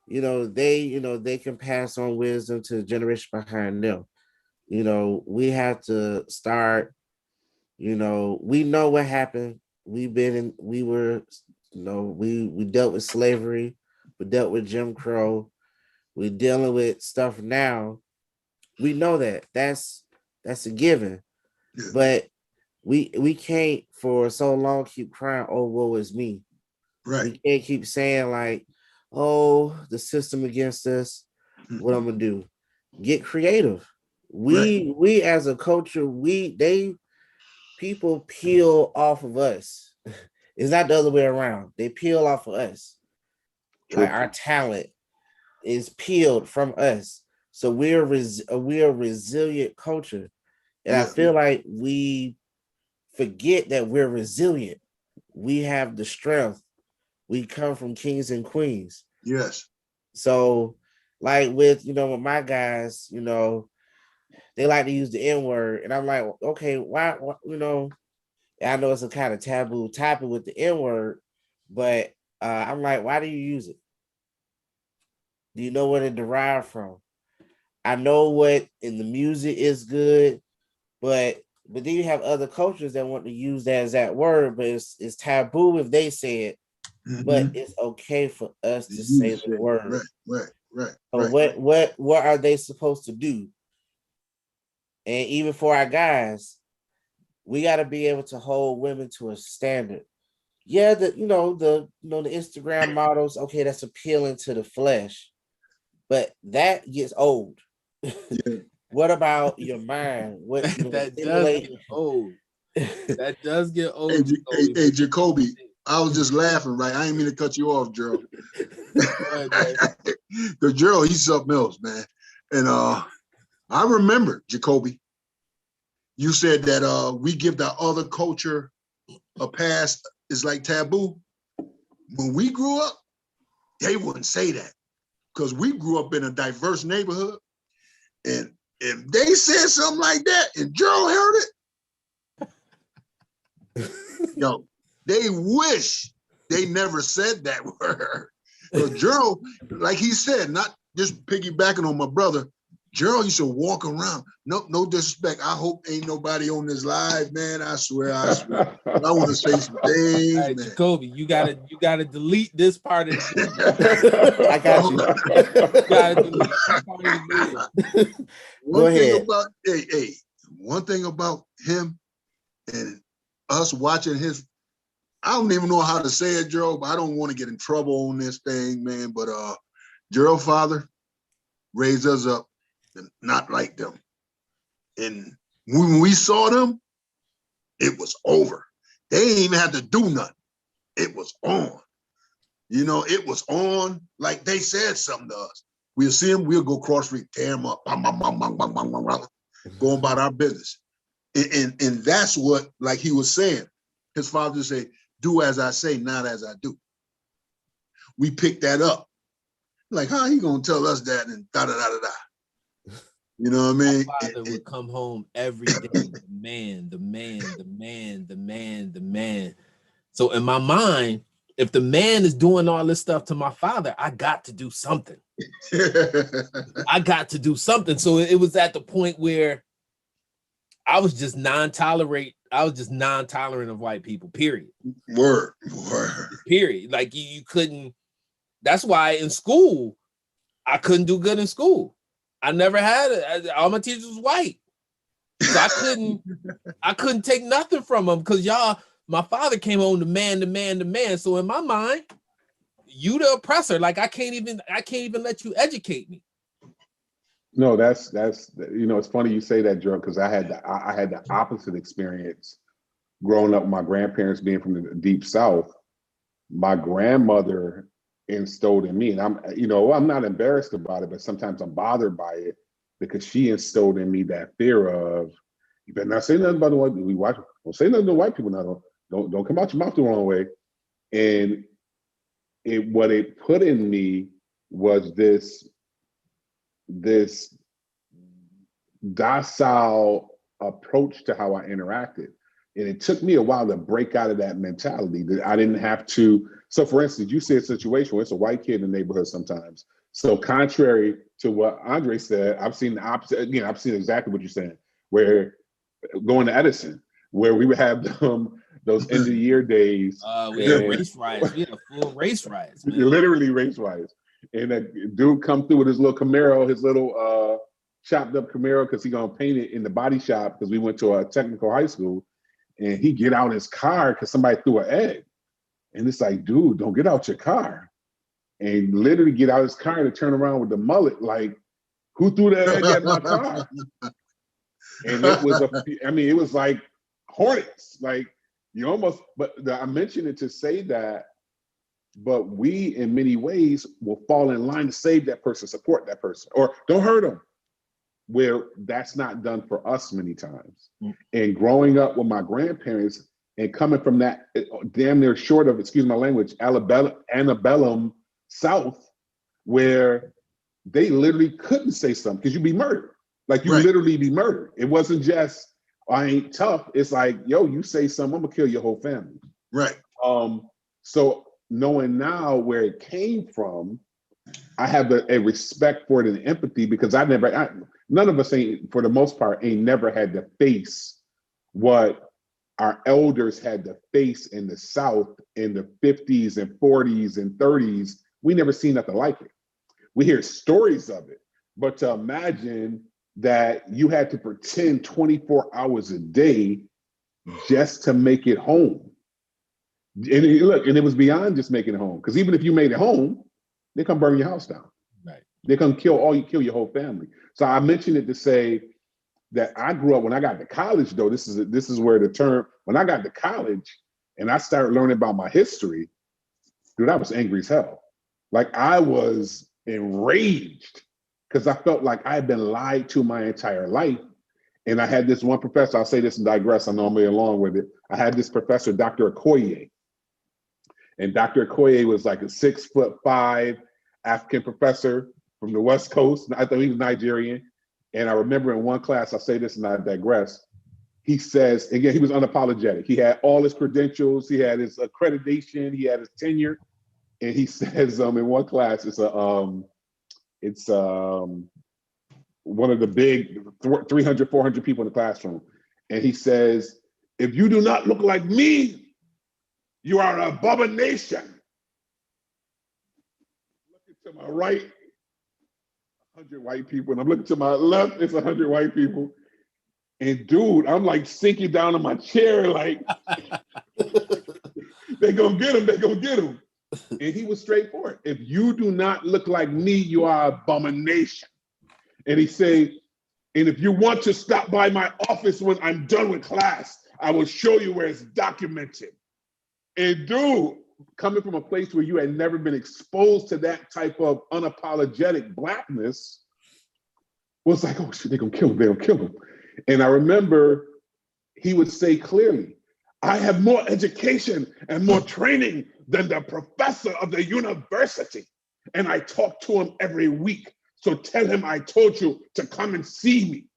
they can pass on wisdom to the generation behind them. You know, we have to start, we know what happened. We dealt with slavery, we dealt with Jim Crow, we're dealing with stuff now. We know that's a given. But we can't for so long keep crying, oh, woe is me. Right. We can't keep saying like, oh, the system against us. What I'm gonna do? Get creative. We as a culture, people peel off of us. It's not the other way around. They peel off of us. True. Like our talent is peeled from us. So we're a resilient culture. And I feel like we forget that we're resilient. We have the strength. We come from kings and queens. Yes. So, like with my guys, they like to use the N-word. And I'm like, okay, why I know it's a kind of taboo topic with the N-word, but I'm like, why do you use it? Do you know what it derived from? I know what in the music is good, but then you have other cultures that want to use that as that word, but it's taboo if they say it, but it's okay for us to say the word. Right. So what are they supposed to do? And even for our guys, we got to be able to hold women to a standard. yeah, the Instagram models, okay, that's appealing to the flesh, but that gets old. Yeah. What about your mind? What That does get old. That does get old. Hey, Jacoby, I was just laughing, right? I didn't mean to cut you off, Gerald. Because Gerald, he's something else, man. And I remember, Jacoby, you said that we give the other culture a pass. It's like taboo. When we grew up, they wouldn't say that because we grew up in a diverse neighborhood. And if they said something like that and Gerald heard it, yo, they wish they never said that word. So Gerald, like he said, not just piggybacking on my brother, Gerald used to walk around. No disrespect. I hope ain't nobody on this live, man. I swear. I want to say some things, right, man. Jacoby, you gotta delete this part of the I got you. You gotta delete this part of the video. One thing about one thing about him and us watching his, I don't even know how to say it, Gerald, but I don't want to get in trouble on this thing, man. But Gerald father raised us up not like them. And when we saw them, it was over. They didn't even have to do nothing. It was on. You know, it was on like they said something to us. We'll see them, we'll go cross street, tear them up, bang, bang, bang, bang, bang, bang, bang, bang, go about our business. And that's what, like he was saying, his father said, do as I say, not as I do. We picked that up. Like, how he gonna tell us that and da-da-da-da-da? You know what I mean? My father would come home every day, the man. So in my mind, if the man is doing all this stuff to my father, I got to do something. I got to do something. So it was at the point where I was just non-tolerant of white people, period. Word. Period. Like you couldn't, that's why in school, I couldn't do good in school. I never had it. All my teachers was white. So I couldn't take nothing from them because my father came home the man. So in my mind, you the oppressor. Like I can't even let you educate me. No, that's it's funny you say that, Gerald, because I had the opposite experience growing up. My grandparents being from the deep South, my grandmother instilled in me, and I'm not embarrassed about it, but sometimes I'm bothered by it because she instilled in me that fear of, you better not say nothing about the white people. Don't say nothing to white people now. Don't come out your mouth the wrong way. And what it put in me was this docile approach to how I interacted. And it took me a while to break out of that mentality that I didn't have to. So for instance, you see a situation where it's a white kid in the neighborhood sometimes. So contrary to what Andre said, I've seen the opposite. Again, I've seen exactly what you're saying, where going to Edison, where we would have those end of the year days. We had race riots. We had a full race riots, man. Literally race riots. And that dude come through with his little Camaro, his little chopped up Camaro, because he gonna paint it in the body shop because we went to a technical high school. And he get out his car because somebody threw an egg. And it's like, dude, don't get out your car. And literally get out his car to turn around with the mullet, like, who threw the egg at my car? And it was it was like hornets. Like, you almost, I mentioned it to say that, but we in many ways will fall in line to save that person, support that person, or don't hurt them, where that's not done for us many times. And growing up with my grandparents and coming from that damn near short of, excuse my language, antebellum South, where they literally couldn't say something because you'd be murdered. Like you literally be murdered. It wasn't just, I ain't tough. It's like, yo, you say something, I'm gonna kill your whole family. Right. So knowing now where it came from, I have a respect for it and empathy because none of us for the most part, ain't never had to face what our elders had to face in the South in the 50s and 40s and 30s. We never seen nothing like it. We hear stories of it, but to imagine that you had to pretend 24 hours a day just to make it home, and it was beyond just making it home. Because even if you made it home, they come burn your house down. Right. They come kill your whole family. So I mentioned it to say that I grew up, when I got to college, though, this is where the term, when I got to college and I started learning about my history, dude, I was angry as hell. Like, I was enraged because I felt like I had been lied to my entire life. And I had this one professor, I'll say this and digress, I'm normally along with it. I had this professor, Dr. Okoye. And Dr. Okoye was like a 6'5" African professor from the West Coast. I thought he was Nigerian. And I remember in one class, I'll say this and I digress. He says, again, he was unapologetic. He had all his credentials, he had his accreditation, he had his tenure. And he says in one class, it's one of the big 300, 400 people in the classroom. And he says, if you do not look like me, you are an abomination. Looking to my right, 100 white people. And I'm looking to my left, it's 100 white people. And dude, I'm like sinking down in my chair, like, they gonna get him, they gonna get him. And he was straightforward. If you do not look like me, you are an abomination. And he said, and if you want to stop by my office when I'm done with class, I will show you where it's documented. And dude, coming from a place where you had never been exposed to that type of unapologetic blackness, was like, oh shit, they're gonna kill him, they're gonna kill him. And I remember he would say clearly, I have more education and more training than the professor of the university. And I talk to him every week. So tell him I told you to come and see me.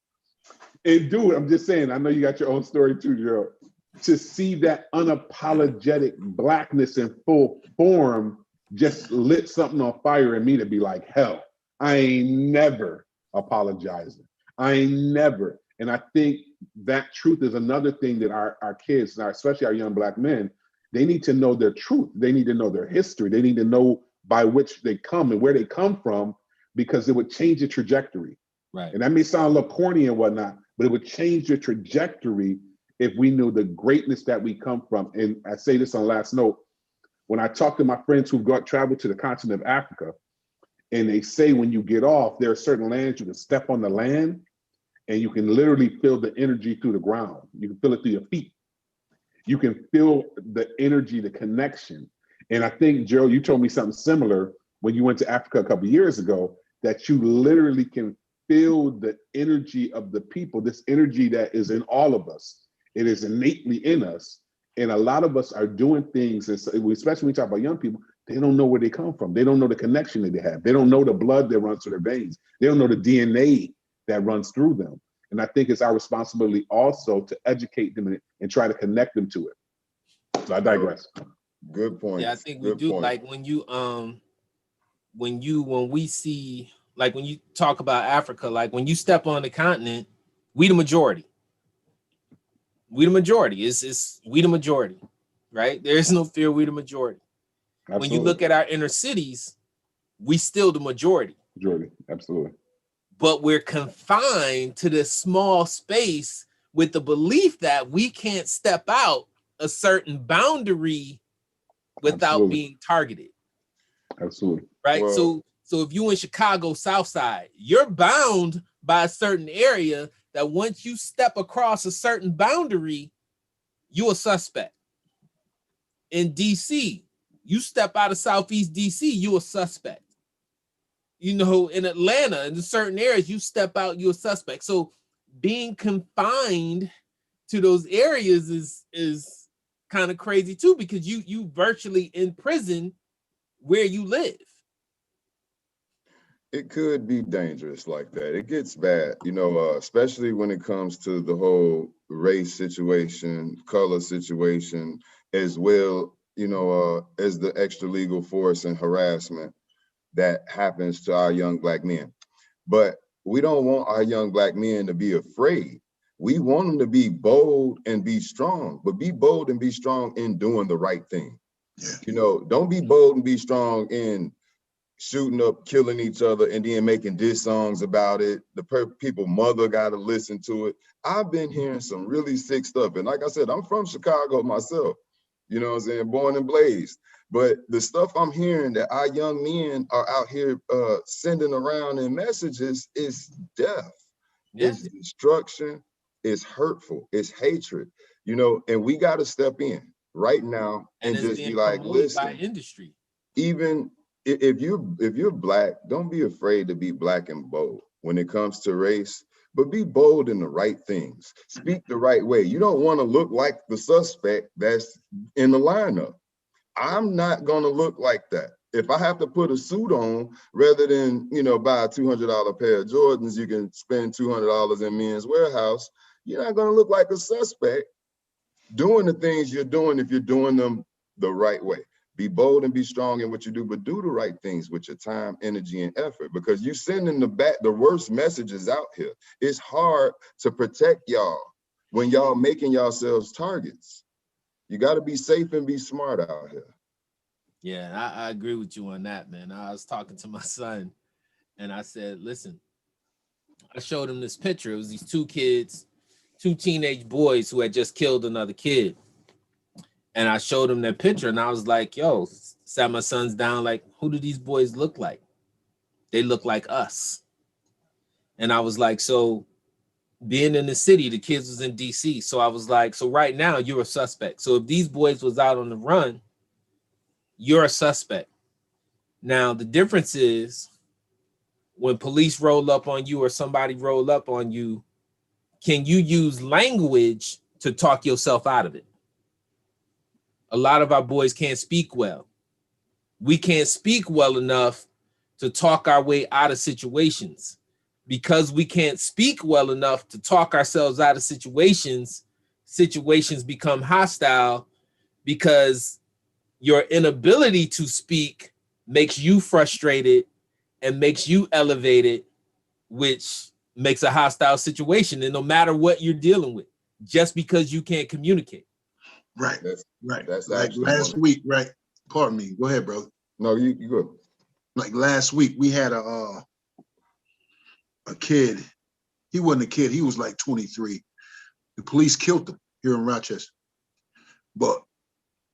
And dude, I'm just saying, I know you got your own story too, Gerald. To see that unapologetic blackness in full form just lit something on fire in me to be like, hell, I ain't never apologizing. I ain't never. And I think that truth is another thing that our kids, especially our young black men, they need to know their truth. They need to know their history. They need to know by which they come and where they come from, because it would change the trajectory. Right. And that may sound a little corny and whatnot, but it would change the trajectory if we knew the greatness that we come from. And I say this on last note, when I talk to my friends who've traveled to the continent of Africa, and they say when you get off, there are certain lands you can step on the land and you can literally feel the energy through the ground. You can feel it through your feet. You can feel the energy, the connection. And I think, Gerald, you told me something similar when you went to Africa a couple of years ago, that you literally can feel the energy of the people, this energy that is in all of us. It is innately in us. And a lot of us are doing things, especially when we talk about young people, they don't know where they come from. They don't know the connection that they have. They don't know the blood that runs through their veins. They don't know the DNA that runs through them. And I think it's our responsibility also to educate them and try to connect them to it. So I digress. Good point. Yeah, I think we do. Like when we see, like when you talk about Africa, like when you step on the continent, we the majority. We the majority. It's we the majority, right? There is no fear. We the majority. Absolutely. When you look at our inner cities, we still the majority. Majority, absolutely. But we're confined to this small space with the belief that we can't step out a certain boundary without being targeted. Absolutely. Right. Well, so if you in Chicago South Side, you're bound by a certain area that once you step across a certain boundary, you're a suspect. In DC, you step out of Southeast DC, you're a suspect. You know, in Atlanta, in certain areas, you step out, you're a suspect. So being confined to those areas is kind of crazy too, because you virtually in prison where you live. It could be dangerous like that. It gets bad, you know, especially when it comes to the whole race situation, color situation, as well, you know, as the extra legal force and harassment that happens to our young black men. But we don't want our young black men to be afraid. We want them to be bold and be strong, but be bold and be strong in doing the right thing. Yeah. You know, don't be bold and be strong in shooting up, killing each other, and then making diss songs about it. The people mother got to listen to it. I've been hearing some really sick stuff. And like I said, I'm from Chicago myself. You know what I'm saying? Born and blazed. But the stuff I'm hearing that our young men are out here sending around in messages is death. Yeah. It's destruction. It's hurtful. It's hatred. You know, and we got to step in right now and just be like, listen, by industry. Even if you're black, don't be afraid to be black and bold when it comes to race, but be bold in the right things. Speak the right way. You don't want to look like the suspect that's in the lineup. I'm not going to look like that. If I have to put a suit on rather than, you know, buy a $200 pair of Jordans, you can spend $200 in Men's Warehouse. You're not going to look like a suspect doing the things you're doing if you're doing them the right way. Be bold and be strong in what you do, but do the right things with your time, energy, and effort, because you're sending the worst messages out here. It's hard to protect y'all when y'all making yourselves targets. You got to be safe and be smart out here. Yeah, I agree with you on that, man. I was talking to my son and I said, listen, I showed him this picture. It was these two kids, two teenage boys who had just killed another kid. And I showed him that picture and I was like, yo, sat my sons down, like, who do these boys look like? They look like us. And I was like, so being in the city, the kids was in DC. So I was like, so right now you're a suspect. So if these boys was out on the run, you're a suspect. Now, the difference is when police roll up on you or somebody roll up on you, can you use language to talk yourself out of it? A lot of our boys can't speak well. We can't speak well enough to talk our way out of situations. Because we can't speak well enough to talk ourselves out of situations, situations become hostile because your inability to speak makes you frustrated and makes you elevated, which makes a hostile situation. And no matter what you're dealing with, just because you can't communicate. Right. That's like last week, right? Pardon me. Go ahead, brother. No, you go. Like last week, we had a kid. He wasn't a kid. He was like 23. The police killed him here in Rochester. But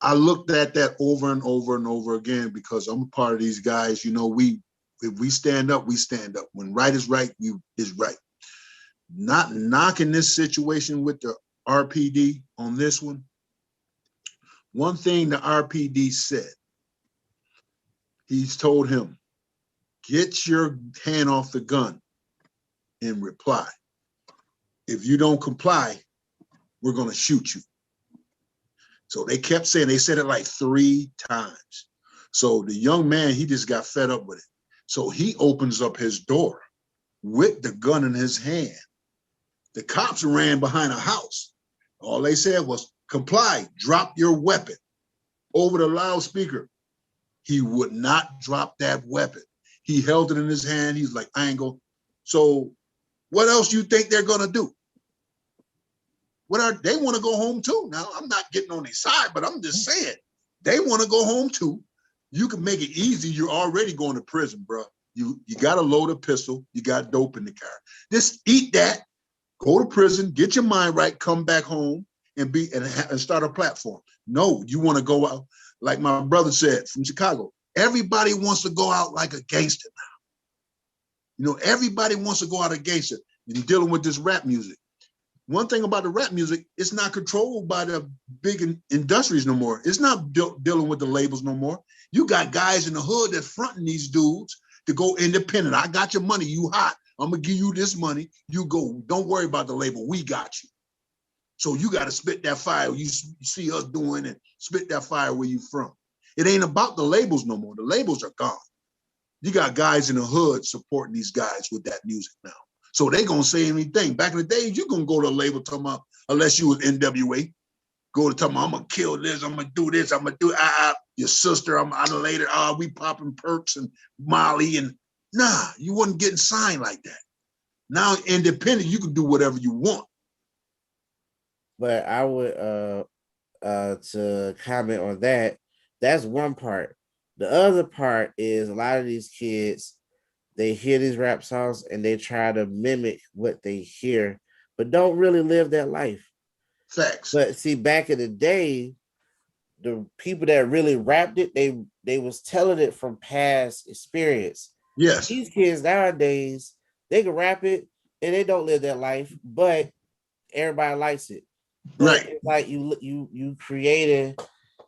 I looked at that over and over and over again because I'm a part of these guys. You know, if we stand up, we stand up. When right is right, is right. Not knocking this situation with the RPD on this one. One thing the RPD said, he's told him, get your hand off the gun and reply. If you don't comply, we're going to shoot you. So they kept saying, they said it like 3 times. So the young man, he just got fed up with it. So he opens up his door with the gun in his hand. The cops ran behind a house. All they said was, comply, drop your weapon. Over the loudspeaker, he would not drop that weapon. He held it in his hand. He's like, I ain't go. So what else you think they're going to do? They want to go home too. Now, I'm not getting on their side, but I'm just saying, they want to go home too. You can make it easy. You're already going to prison, bro. You got to load a pistol. You got dope in the car. Just eat that, go to prison, get your mind right, come back home and start a platform. No, you want to go out, like my brother said from Chicago. Everybody wants to go out like a gangster now. You know, everybody wants to go out a gangster. You're dealing with this rap music. One thing about the rap music, it's not controlled by the big industries no more. It's not dealing with the labels no more. You got guys in the hood that's fronting these dudes to go independent. I got your money, you hot. I'm gonna give you this money. You go, don't worry about the label, we got you. So you gotta spit that fire you see us doing and spit that fire where you from. It ain't about the labels no more. The labels are gone. You got guys in the hood supporting these guys with that music now. So they gonna say anything. Back in the days, you gonna go to a label talking about, unless you was NWA, go to talking about, I'm gonna kill this, I'm gonna do this, I'm gonna do your sister, I'm later, we popping perks and Molly, and nah, you wasn't getting signed like that. Now independent, you can do whatever you want. But I would to comment on that, that's one part. The other part is a lot of these kids, they hear these rap songs and they try to mimic what they hear, but don't really live that life. Facts. But see, back in the day, the people that really rapped it, they was telling it from past experience. Yes. These kids nowadays, they can rap it and they don't live that life, but everybody likes it. But Right. it's like you created,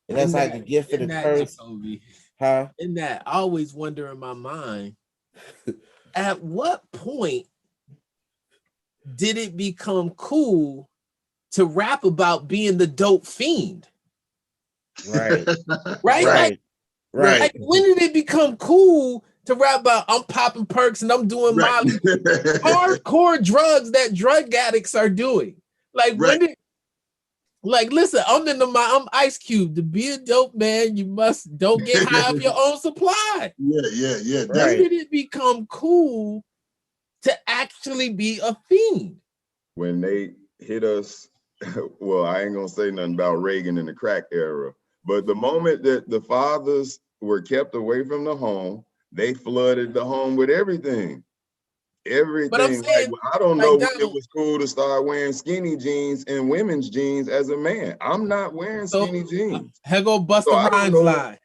and that's like the gift and the curse. Jacoby, Huh? in that, I always wonder in my mind, at what point did it become cool to rap about being the dope fiend? Right. Right. Right. Like, when did it become cool to rap about I'm popping perks and I'm doing Molly, hardcore drugs that drug addicts are doing? Like, when did, like, listen, I'm Ice Cube. To be a dope man, you don't get high off your own supply. Yeah. When did it become cool to actually be a fiend? When they hit us, well, I ain't gonna say nothing about Reagan and the crack era, but the moment that the fathers were kept away from the home, they flooded the home with everything. Everything. But I'm saying, I don't know when it was cool to start wearing skinny jeans and women's jeans as a man. I'm not wearing skinny jeans. Here go Busta Rhymes line.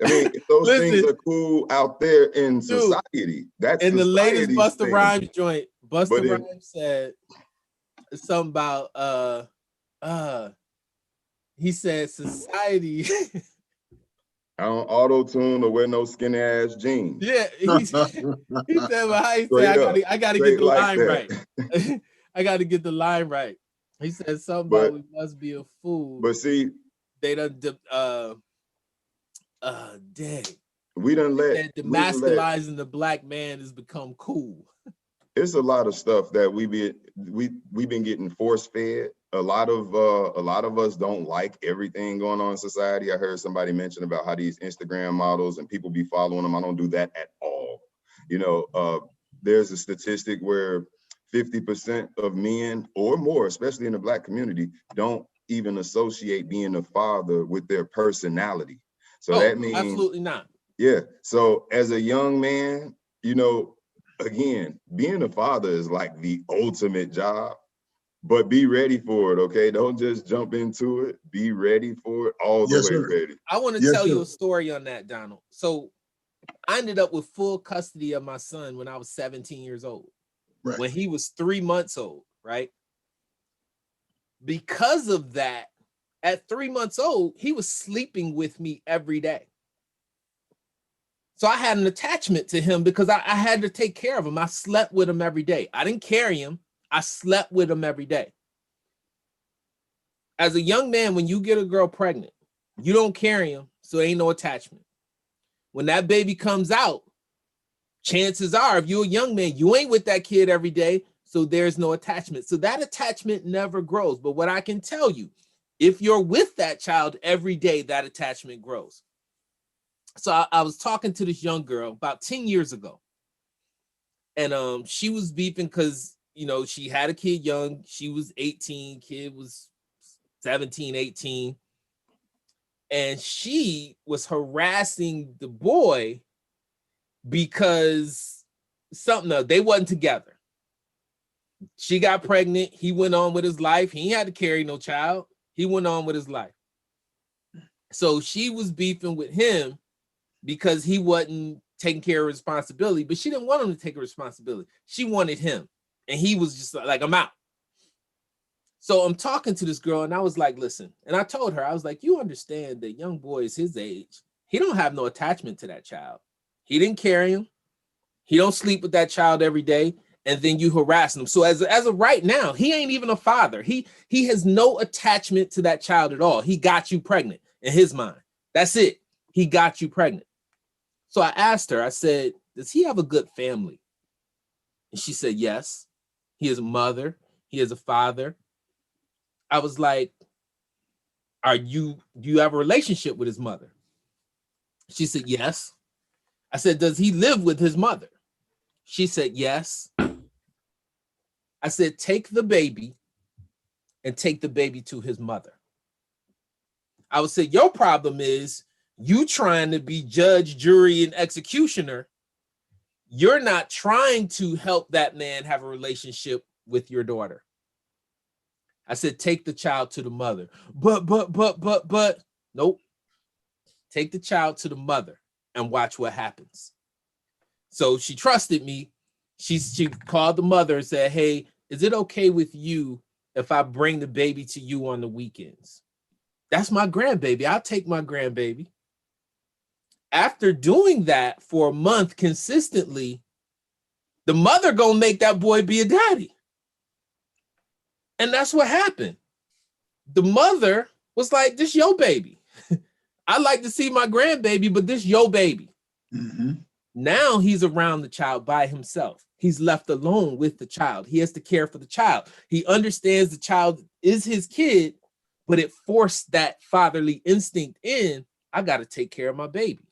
I mean, if those things are cool out there in society, that's in the latest Busta thing. Rhymes joint. Busta Rhymes said something about he said society. I don't auto-tune or wear no skinny ass jeans. Yeah, he said, well, how he said, I gotta get the line right. I gotta get the line right. He said something about we must be a fool. But see, they done dang. We done let demasculizing the black man has become cool. It's a lot of stuff that we've been getting force fed. A lot of us don't like everything going on in society. I heard somebody mention about how these Instagram models and people be following them. I don't do that at all. You know, there's a statistic where 50% of men or more, especially in the Black community, don't even associate being a father with their personality. So that means absolutely not. Yeah. So as a young man, you know, again, being a father is like the ultimate job, but be ready for it. Okay. Don't just jump into it. Be ready for it all the way ready. I want to tell you a story on that, Donald. So I ended up with full custody of my son when I was 17 years old, when he was 3 months old, right? Because of that, at 3 months old, he was sleeping with me every day. So I had an attachment to him because I had to take care of him. I slept with him every day. I didn't carry him. I slept with him every day. As a young man, when you get a girl pregnant, you don't carry him, so ain't no attachment. When that baby comes out, chances are, if you're a young man, you ain't with that kid every day, so there's no attachment. So that attachment never grows. But what I can tell you, if you're with that child every day, that attachment grows. So I was talking to this young girl about 10 years ago. And she was beefing because, you know, she had a kid young. She was 18, kid was 17, 18. And she was harassing the boy because something else. They wasn't together. She got pregnant. He went on with his life. He ain't had to carry no child. He went on with his life. So she was beefing with him because he wasn't taking care of responsibility, but she didn't want him to take a responsibility. She wanted him. And he was just like, I'm out. So I'm talking to this girl and I was like, listen, and I told her, I was like, you understand that young boys his age, he don't have no attachment to that child. He didn't carry him. He don't sleep with that child every day. And then you harassing him. So as of right now, he ain't even a father. He has no attachment to that child at all. He got you pregnant in his mind. That's it. He got you pregnant. So I asked her, I said, does he have a good family? And she said, yes. He has a mother. He has a father. I was like, do you have a relationship with his mother? She said, yes. I said, does he live with his mother? She said, yes. I said, take the baby and take the baby to his mother. I would say, your problem is you trying to be judge, jury, and executioner. You're not trying to help that man have a relationship with your daughter. I said, take the child to the mother. But, nope. take the child to the mother and watch what happens. So she trusted me. She called the mother and said, hey, is it okay with you if I bring the baby to you on the weekends? That's my grandbaby. I'll take my grandbaby. After doing that for a month consistently, the mother gonna make that boy be a daddy. And that's what happened. The mother was like, this your baby. I like to see my grandbaby, but this your baby. Mm-hmm. Now he's around the child by himself. He's left alone with the child. He has to care for the child. He understands the child is his kid, but it forced that fatherly instinct in, I got to take care of my baby.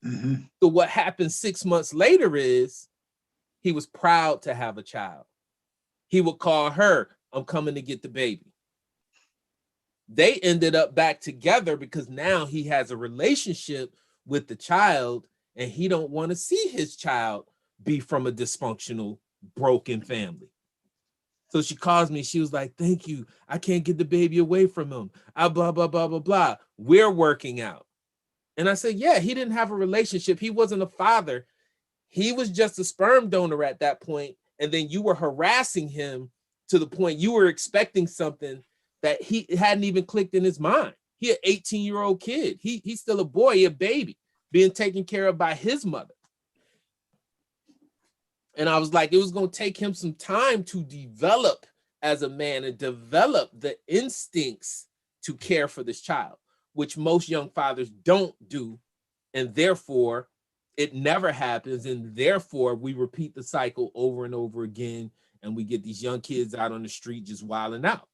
Mm-hmm. So what happened 6 months later is he was proud to have a child. He would call her, I'm coming to get the baby. They ended up back together because now he has a relationship with the child and he don't want to see his child be from a dysfunctional, broken family. So she calls me. She was like, thank you. I can't get the baby away from him. Blah, blah, blah, blah, blah. We're working out. And I said, yeah, he didn't have a relationship. He wasn't a father. He was just a sperm donor at that point. And then you were harassing him to the point you were expecting something that he hadn't even clicked in his mind. He an 18-year-old kid. He's still a boy, a baby, being taken care of by his mother. And I was like, it was going to take him some time to develop as a man and develop the instincts to care for this child, which most young fathers don't do. And therefore, it never happens. And therefore, we repeat the cycle over and over again. And we get these young kids out on the street just wilding out.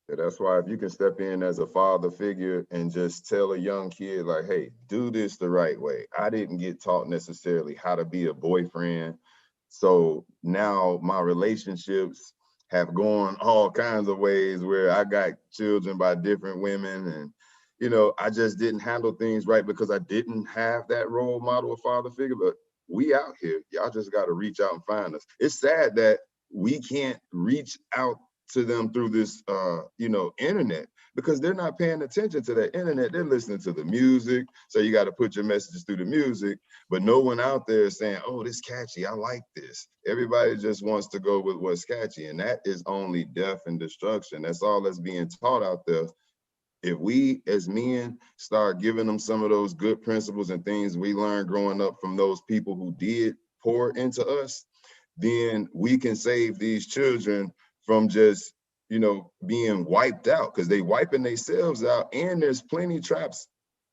Yeah, that's why if you can step in as a father figure and just tell a young kid, like, hey, do this the right way. I didn't get taught necessarily how to be a boyfriend. So now my relationships have gone all kinds of ways where I got children by different women. And, you know, I just didn't handle things right because I didn't have that role model of father figure. But we out here, y'all just got to reach out and find us. It's sad that we can't reach out to them through this, internet, because they're not paying attention to that internet. They're listening to the music. So you got to put your messages through the music, but no one out there is saying, oh, this catchy, I like this. Everybody just wants to go with what's catchy. And that is only death and destruction. That's all that's being taught out there. If we as men start giving them some of those good principles and things we learned growing up from those people who did pour into us, then we can save these children from just, being wiped out, because they wiping themselves out, and there's plenty traps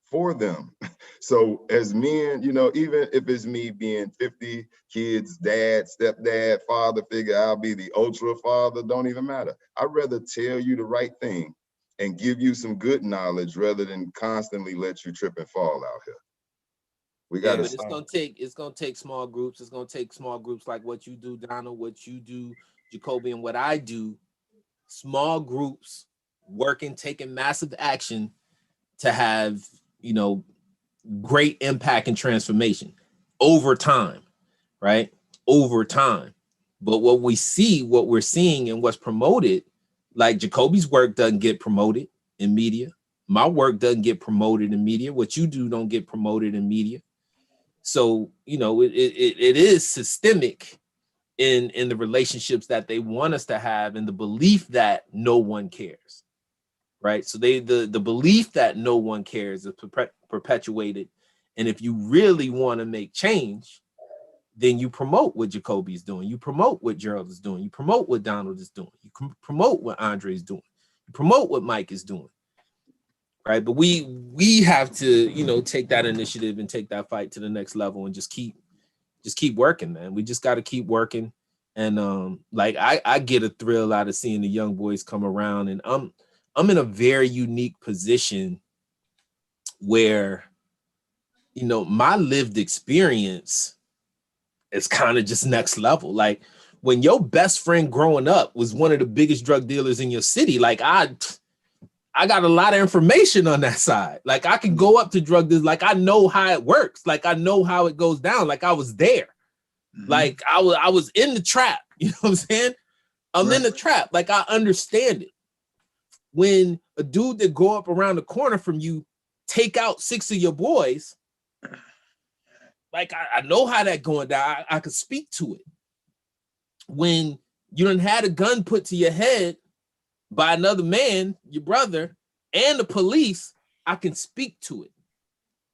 for them. So as men, even if it's me being 50 kids, dad, stepdad, father figure, I'll be the ultra father, don't even matter. I'd rather tell you the right thing and give you some good knowledge rather than constantly let you trip and fall out here. We got but it's gonna take small groups. It's gonna take small groups like what you do, Donald, what you do, Jacoby, and what I do. Small groups working, taking massive action to have, great impact and transformation over time, right? Over time. But what we're seeing and what's promoted, like Jacoby's work doesn't get promoted in media. My work doesn't get promoted in media. What you do don't get promoted in media. So, it is systemic in the relationships that they want us to have, and the belief that no one cares, right? So the belief that no one cares is perpetuated. And if you really want to make change, then you promote what Jacoby is doing. You promote what Gerald is doing. You promote what Donald is doing. You promote what Andre is doing. You promote what Mike is doing, right? But we have to, take that initiative and take that fight to the next level and just keep working, man. We just got to keep working. And I get a thrill out of seeing the young boys come around, and I'm in a very unique position where, my lived experience is kind of just next level. Like when your best friend growing up was one of the biggest drug dealers in your city, like I got a lot of information on that side. Like I can go up to drug dealers, like I know how it works. Like I know how it goes down. Like I was there. Mm-hmm. Like I was in the trap. You know what I'm saying? I'm right in the trap. Like I understand it. when a dude that go up around the corner from you take out 6 of your boys, like I know how that going down. I could speak to it. When you done had a gun put to your head by another man, your brother, and the police, I can speak to it.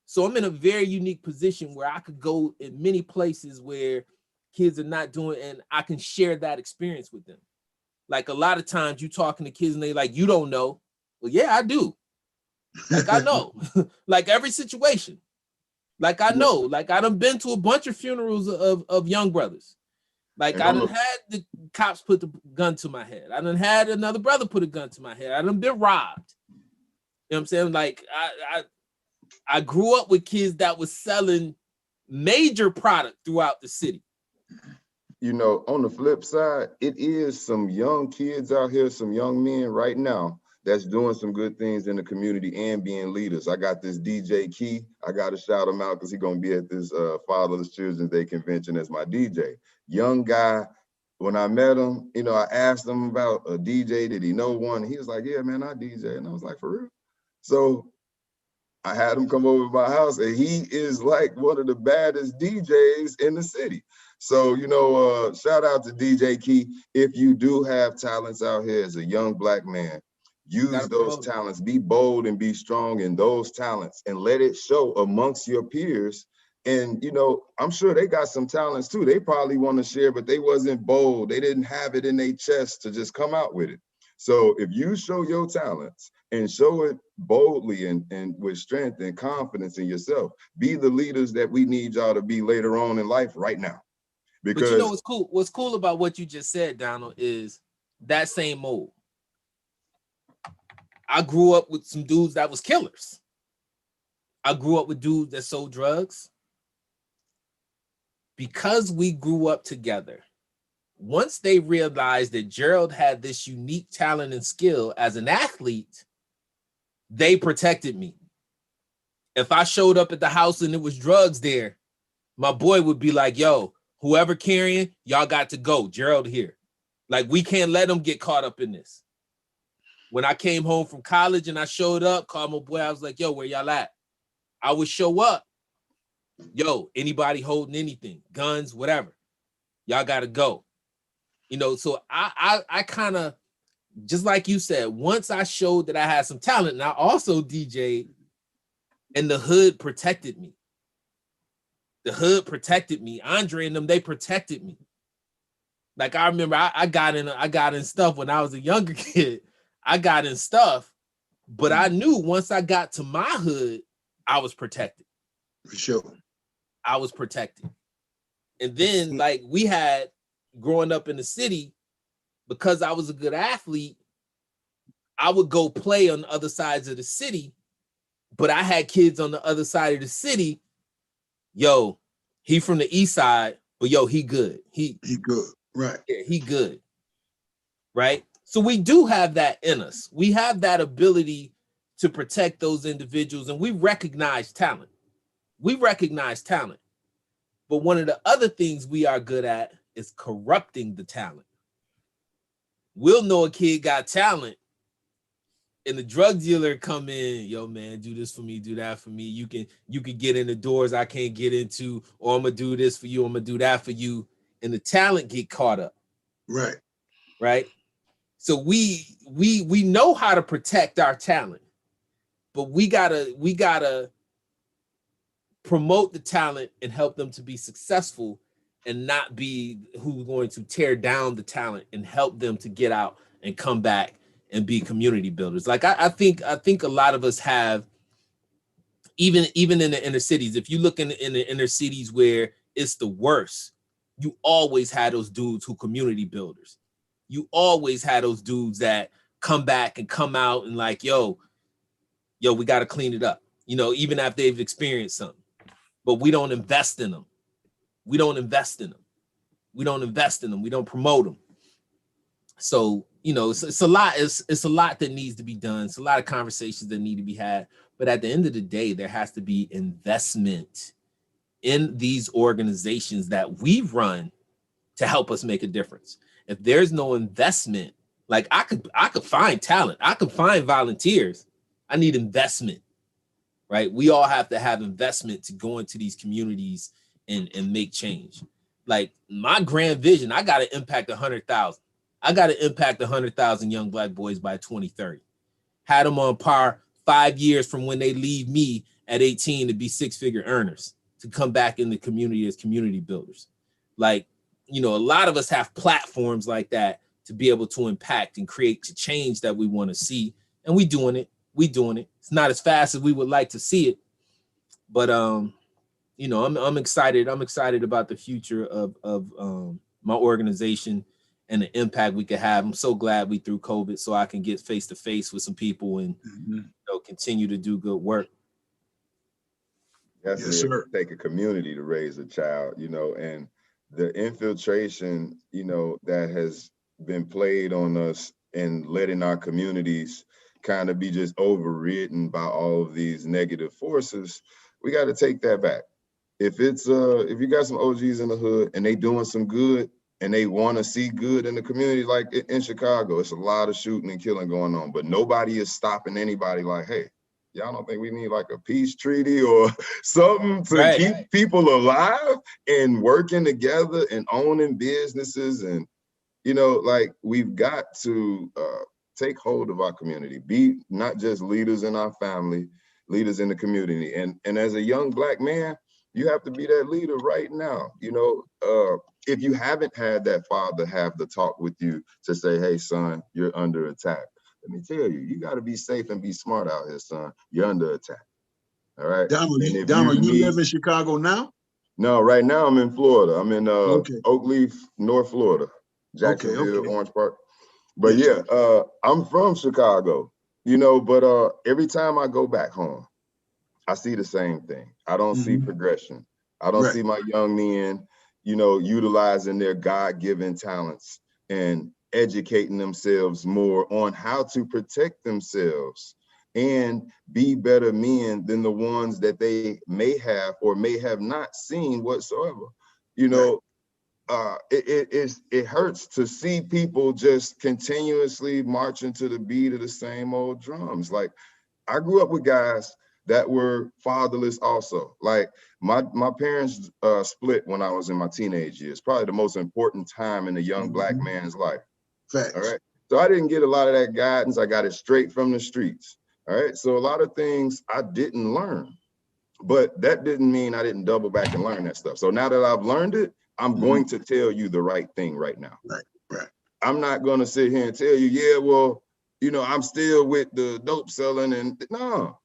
So I'm in a very unique position where I could go in many places where kids are not doing, and I can share that experience with them. Like a lot of times you talking to kids and they like, you don't know. Well, yeah, I do. Like I know, like every situation. Like I know, like I done been to a bunch of funerals of young brothers. Like I done had the cops put the gun to my head. I done had another brother put a gun to my head. I done been robbed. You know what I'm saying? Like I grew up with kids that was selling major product throughout the city. You know, on the flip side, it is some young kids out here, some young men right now that's doing some good things in the community and being leaders. I got this DJ Key. I got to shout him out because he's going to be at this Fatherless Children's Day convention as my DJ. Young guy. When I met him, you know, I asked him about a DJ. Did he know one? He was like, yeah, man, I DJ. And I was like, for real? So I had him come over to my house, and he is like one of the baddest DJs in the city. So, you know, shout out to DJ Key. If you do have talents out here as a young Black man, use those talents, be bold and be strong in those talents and let it show amongst your peers. And, you know, I'm sure they got some talents too. They probably want to share, but they wasn't bold. They didn't have it in their chest to just come out with it. So if you show your talents and show it boldly and with strength and confidence in yourself, be the leaders that we need y'all to be later on in life right now. Because, but you know what's cool? What's cool about what you just said, Donald, is that same mold. I grew up with some dudes that was killers. I grew up with dudes that sold drugs. Because we grew up together, once they realized that Gerald had this unique talent and skill as an athlete, they protected me. If I showed up at the house and there was drugs there, my boy would be like, yo, whoever carrying, y'all got to go. Gerald here. Like, we can't let them get caught up in this. When I came home from college and I showed up, called my boy, I was like, yo, where y'all at? I would show up. Yo, anybody holding anything, guns, whatever, y'all got to go. You know, so I kind of, just like you said, once I showed that I had some talent, and I also DJ'd, and the hood protected me. The hood protected me. Andre and them, they protected me. Like I remember I got in stuff when I was a younger kid. I got in stuff, but I knew once I got to my hood, I was protected. For sure. I was protected. And then like we had growing up in the city, because I was a good athlete, I would go play on the other sides of the city, but I had kids on the other side of the city. Yo, he from the east side, but yo, he good. He good. Right. Yeah, he good. Right. So we do have that in us. We have that ability to protect those individuals, and we recognize talent. We recognize talent. But one of the other things we are good at is corrupting the talent. We'll know a kid got talent, and the drug dealer come in, yo, man, do this for me, do that for me. You can get in the doors I can't get into, or I'm gonna do this for you, I'm gonna do that for you, and the talent get caught up. Right. Right. So we know how to protect our talent, but we gotta promote the talent and help them to be successful, and not be who's going to tear down the talent, and help them to get out and come back and be community builders. Like I think a lot of us have, even in the inner cities. If you look in the inner cities where it's the worst, you always had those dudes who community builders. You always had those dudes that come back and come out and like, yo, we got to clean it up. You know, even after they've experienced something. But we don't invest in them. We don't invest in them. We don't invest in them. We don't promote them. So, you know, it's a lot. It's a lot that needs to be done. It's a lot of conversations that need to be had. But at the end of the day, there has to be investment in these organizations that we run to help us make a difference. If there's no investment Like I could find talent. I could find volunteers. I need investment, right? We all have to have investment to go into these communities and make change. Like my grand vision, I got to impact 100,000. I got to impact 100,000 young Black boys by 2030. Had them on par 5 years from when they leave me at 18 to be six-figure earners, to come back in the community as community builders. Like, you know, a lot of us have platforms like that to be able to impact and create the change that we want to see. And we doing it. It's not as fast as we would like to see it. But you know, I'm excited. I'm excited about the future of my organization and the impact we could have. I'm so glad we through COVID so I can get face to face with some people and you know, continue to do good work. Yes, sir. Take a community to raise a child, you know, and the infiltration, you know, that has been played on us and letting our communities kind of be just overridden by all of these negative forces, we got to take that back. If it's if you got some OGs in the hood and they doing some good and they want to see good in the community, like in Chicago, it's a lot of shooting and killing going on, but nobody is stopping anybody like, hey, y'all don't think we need like a peace treaty or something to keep people alive and working together and owning businesses? And, you know, like we've got to take hold of our community, be not just leaders in our family, leaders in the community. And as a young Black man, you have to be that leader right now. You know, if you haven't had that father have the talk with you to say, hey, son, you're under attack. Let me tell you, you got to be safe and be smart out here, son. You're under attack. All right. Donald, you live in Chicago now? No, right now I'm in Florida. I'm in Oakleaf, North Florida, Jacksonville, Orange Park. But yeah, I'm from Chicago, you know, but every time I go back home, I see the same thing. I don't see progression. I don't see my young men, you know, utilizing their God-given talents and educating themselves more on how to protect themselves and be better men than the ones that they may have or may have not seen whatsoever. You know, it hurts to see people just continuously marching to the beat of the same old drums. Like, I grew up with guys that were fatherless also. Like my parents split when I was in my teenage years, probably the most important time in a young Black man's life. Facts. All right. So I didn't get a lot of that guidance. I got it straight from the streets. All right. So a lot of things I didn't learn, but that didn't mean I didn't double back and learn that stuff. So now that I've learned it, I'm going to tell you the right thing right now. Right. I'm not going to sit here and tell you, yeah, well, you know, I'm still with the dope selling and no,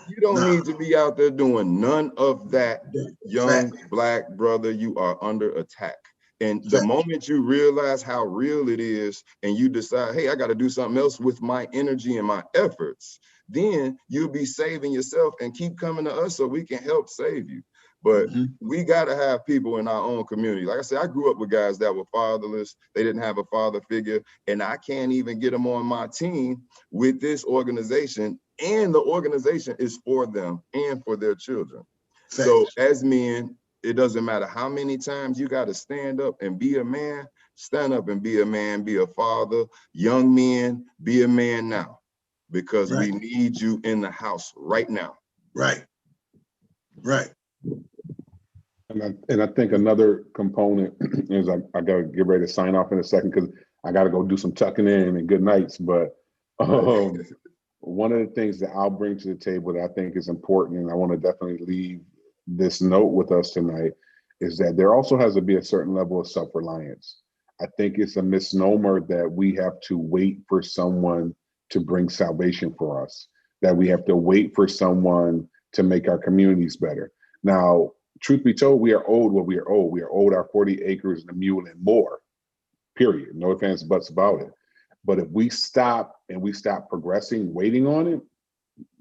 you don't need to be out there doing none of that, young Black brother. You are under attack. And the moment you realize how real it is and you decide, hey, I got to do something else with my energy and my efforts, then you'll be saving yourself and keep coming to us so we can help save you. But we got to have people in our own community. Like I said, I grew up with guys that were fatherless. They didn't have a father figure. And I can't even get them on my team with this organization. And the organization is for them and for their children. So as men, it doesn't matter how many times you got to stand up and be a man. Stand up and be a man, be a father. Young men, be a man now. Because we need you in the house right now. Right. And I think another component is I got to get ready to sign off in a second because I got to go do some tucking in and good nights. But one of the things that I'll bring to the table that I think is important, and I want to definitely leave this note with us tonight, is that there also has to be a certain level of self-reliance. I think it's a misnomer that we have to wait for someone to bring salvation for us, that we have to wait for someone to make our communities better. Now, truth be told, we are owed what we are owed. We are owed our 40 acres and a mule and more, period. No ifs, ands, buts about it. But if we stop progressing, waiting on it,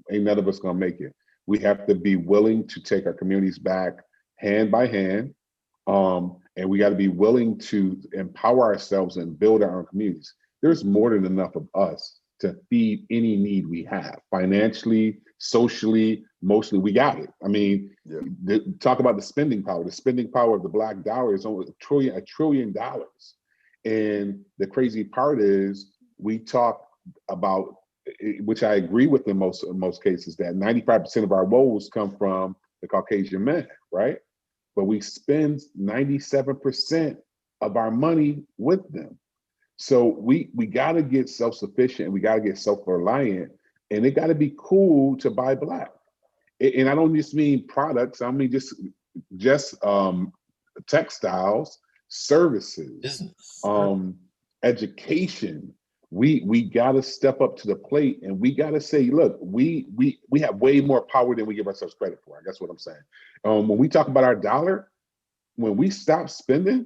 ain't none of us gonna make it. We have to be willing to take our communities back hand by hand. And we gotta be willing to empower ourselves and build our own communities. There's more than enough of us to feed any need we have, financially, socially, mostly we got it. I mean, talk about the spending power. The spending power of the Black dollar is only $1 trillion. And the crazy part is we talk about, which I agree with in most cases, that 95% of our woes come from the Caucasian men, right? But we spend 97% of our money with them. So we got to get self-sufficient, and we got to get self-reliant, and it got to be cool to buy Black. And I don't just mean products. I mean just textiles, services, education. We got to step up to the plate, and we got to say, look, we have way more power than we give ourselves credit for. I guess what I'm saying. When we talk about our dollar, when we stop spending,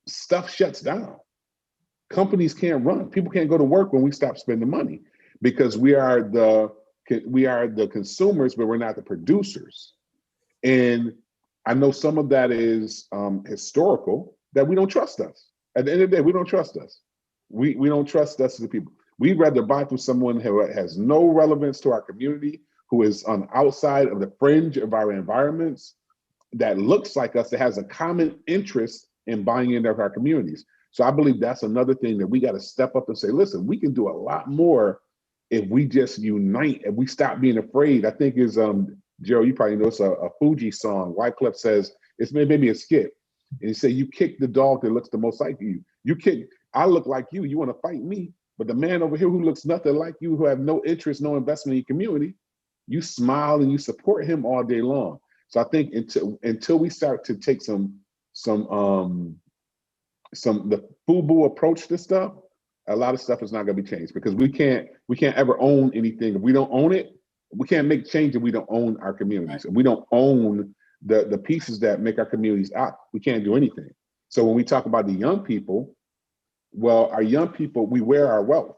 stuff shuts down. Companies can't run. People can't go to work when we stop spending money, because we are the consumers, but we're not the producers. And I know some of that is historical, that we don't trust us. At the end of the day, we don't trust us. We don't trust us as the people. We'd rather buy from someone who has no relevance to our community, who is on the outside of the fringe of our environments, that looks like us, that has a common interest in buying into our communities. So I believe that's another thing that we got to step up and say, listen, we can do a lot more if we just unite, and we stop being afraid. I think is Gerald, you probably know it's a Fuji song. Wyclef says, it's maybe a skit, and he said, you kick the dog that looks the most like you. I look like you want to fight me, but the man over here who looks nothing like you, who have no interest, no investment in your community, you smile and you support him all day long. So I think until we start to take the FUBU approach to stuff, a lot of stuff is not going to be changed, because we can't ever own anything. If we don't own it, we can't make change if we don't own our communities. If we don't own the pieces that make our communities up, we can't do anything. So when we talk about the young people, well, our young people, we wear our wealth.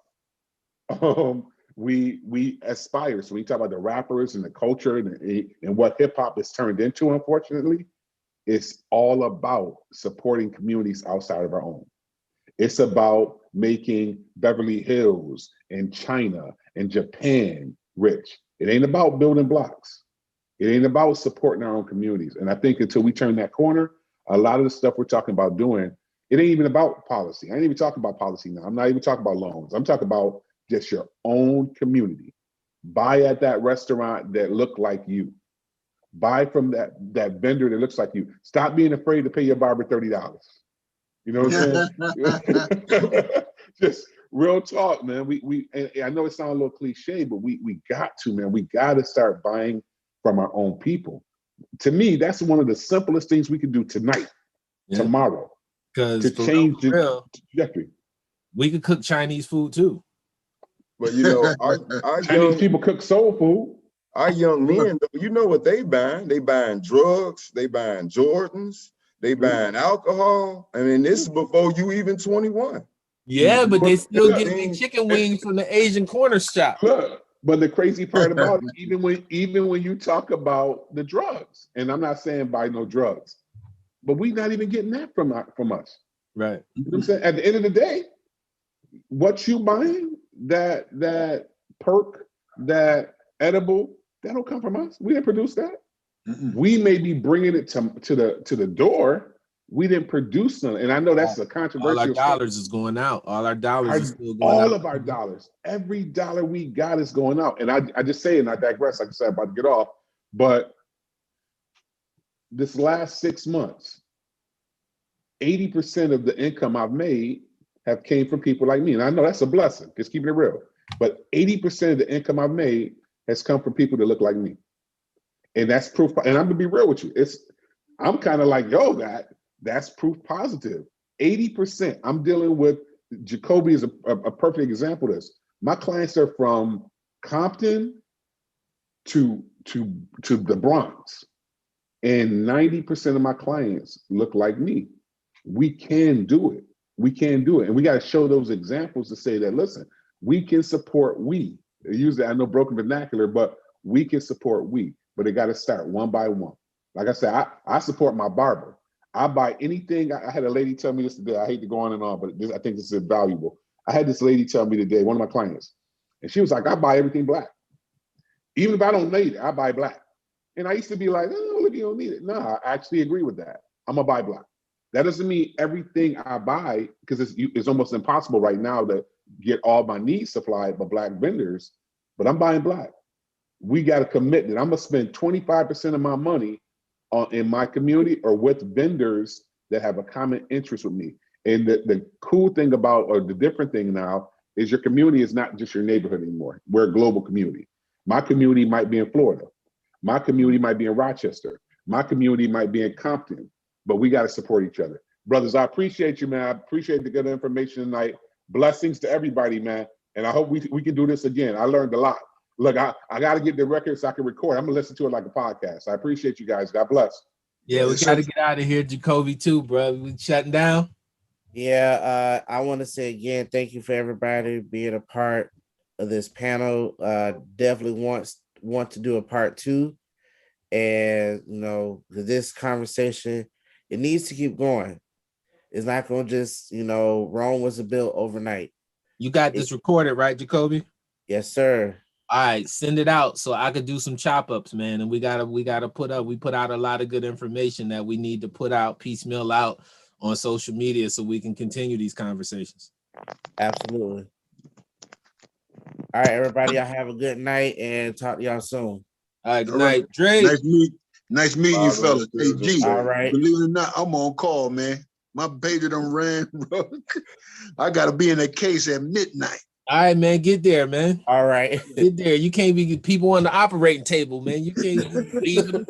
We aspire. So when you talk about the rappers and the culture and what hip hop has turned into, unfortunately, it's all about supporting communities outside of our own. It's about making Beverly Hills and China and Japan rich. It ain't about building blocks. It ain't about supporting our own communities. And I think until we turn that corner, a lot of the stuff we're talking about doing, it ain't even about policy. I ain't even talking about policy now. I'm not even talking about loans. I'm talking about just your own community. Buy at that restaurant that look like you. Buy from that vendor that looks like you. Stop being afraid to pay your barber $30. You know what I'm saying? Just real talk, man. And I know it sounds a little cliche, but we got to, man. We got to start buying from our own people. To me, that's one of the simplest things we can do tonight, tomorrow, to change the trajectory. We could cook Chinese food too. But you know, our Chinese people cook soul food. Our young men, though, you know what they buying? They buying drugs. They buying Jordans. They buying alcohol. I mean, this is before you even 21. Yeah, but they still get their chicken wings from the Asian corner shop. Look, but the crazy part about it, even when you talk about the drugs, and I'm not saying buy no drugs, but we not even getting that from us. Right. You know what I'm saying? At the end of the day, what you buying, that perk, that edible, that don't come from us. We didn't produce that. We may be bringing it to the door. We didn't produce none. And I know that's a controversial. All our dollars is going out. All our dollars is still going out. All of our dollars. Every dollar we got is going out. And I just say, and I digress, like I said, I'm about to get off. But this last 6 months, 80% of the income I've made have came from people like me. And I know that's a blessing, just keeping it real. But 80% of the income I've made has come from people that look like me. And that's proof. And I'm gonna be real with you. I'm kind of like, yo, that's proof positive. 80%. I'm dealing with, Jacoby is a perfect example of this. My clients are from Compton to the Bronx. And 90% of my clients look like me. We can do it. We can do it. And we got to show those examples to say that, listen, we can support we. Usually, I know broken vernacular, but we can support we. But it got to start one by one. Like I said, I support my barber. I buy anything. I had a lady tell me this today. I hate to go on and on, but I think this is valuable. I had this lady tell me today, one of my clients, and she was like, I buy everything black. Even if I don't need it, I buy black. And I used to be like, oh, if you don't need it. No, I actually agree with that. I'm going to buy black. That doesn't mean everything I buy, because it's almost impossible right now to get all my needs supplied by Black vendors, but I'm buying Black. We got a commitment. I'm gonna spend 25% of my money in my community or with vendors that have a common interest with me. And the cool thing about, or the different thing now, is your community is not just your neighborhood anymore. We're a global community. My community might be in Florida. My community might be in Rochester. My community might be in Compton, but we got to support each other. Brothers, I appreciate you, man. I appreciate the good information tonight. Blessings to everybody, man. And I hope we can do this again. I learned a lot. Look, I got to get the record so I can record. I'm going to listen to it like a podcast. I appreciate you guys. God bless. Yeah, we got to get out of here, Jacoby, too, bro. We shutting down. Yeah, I want to say again, thank you for everybody being a part of this panel. Definitely want to do a part 2. And, you know, this conversation, it needs to keep going. It's not going to just, you know, Rome wasn't built overnight. You got this recorded, right, Jacoby? Yes, sir. All right, send it out so I could do some chop ups, man. And we gotta put out a lot of good information that we need to put out, piecemeal out on social media so we can continue these conversations. Absolutely. All right, everybody, y'all have a good night and talk to y'all soon. All right, good night. Dre. Nice meeting you, fellas. Hey, G, all right. Believe it or not, I'm on call, man. My pager done ran, bro. I gotta be in a case at midnight. All right, man, get there, man. All right. Get there. You can't be people on the operating table, man. You can't leave them.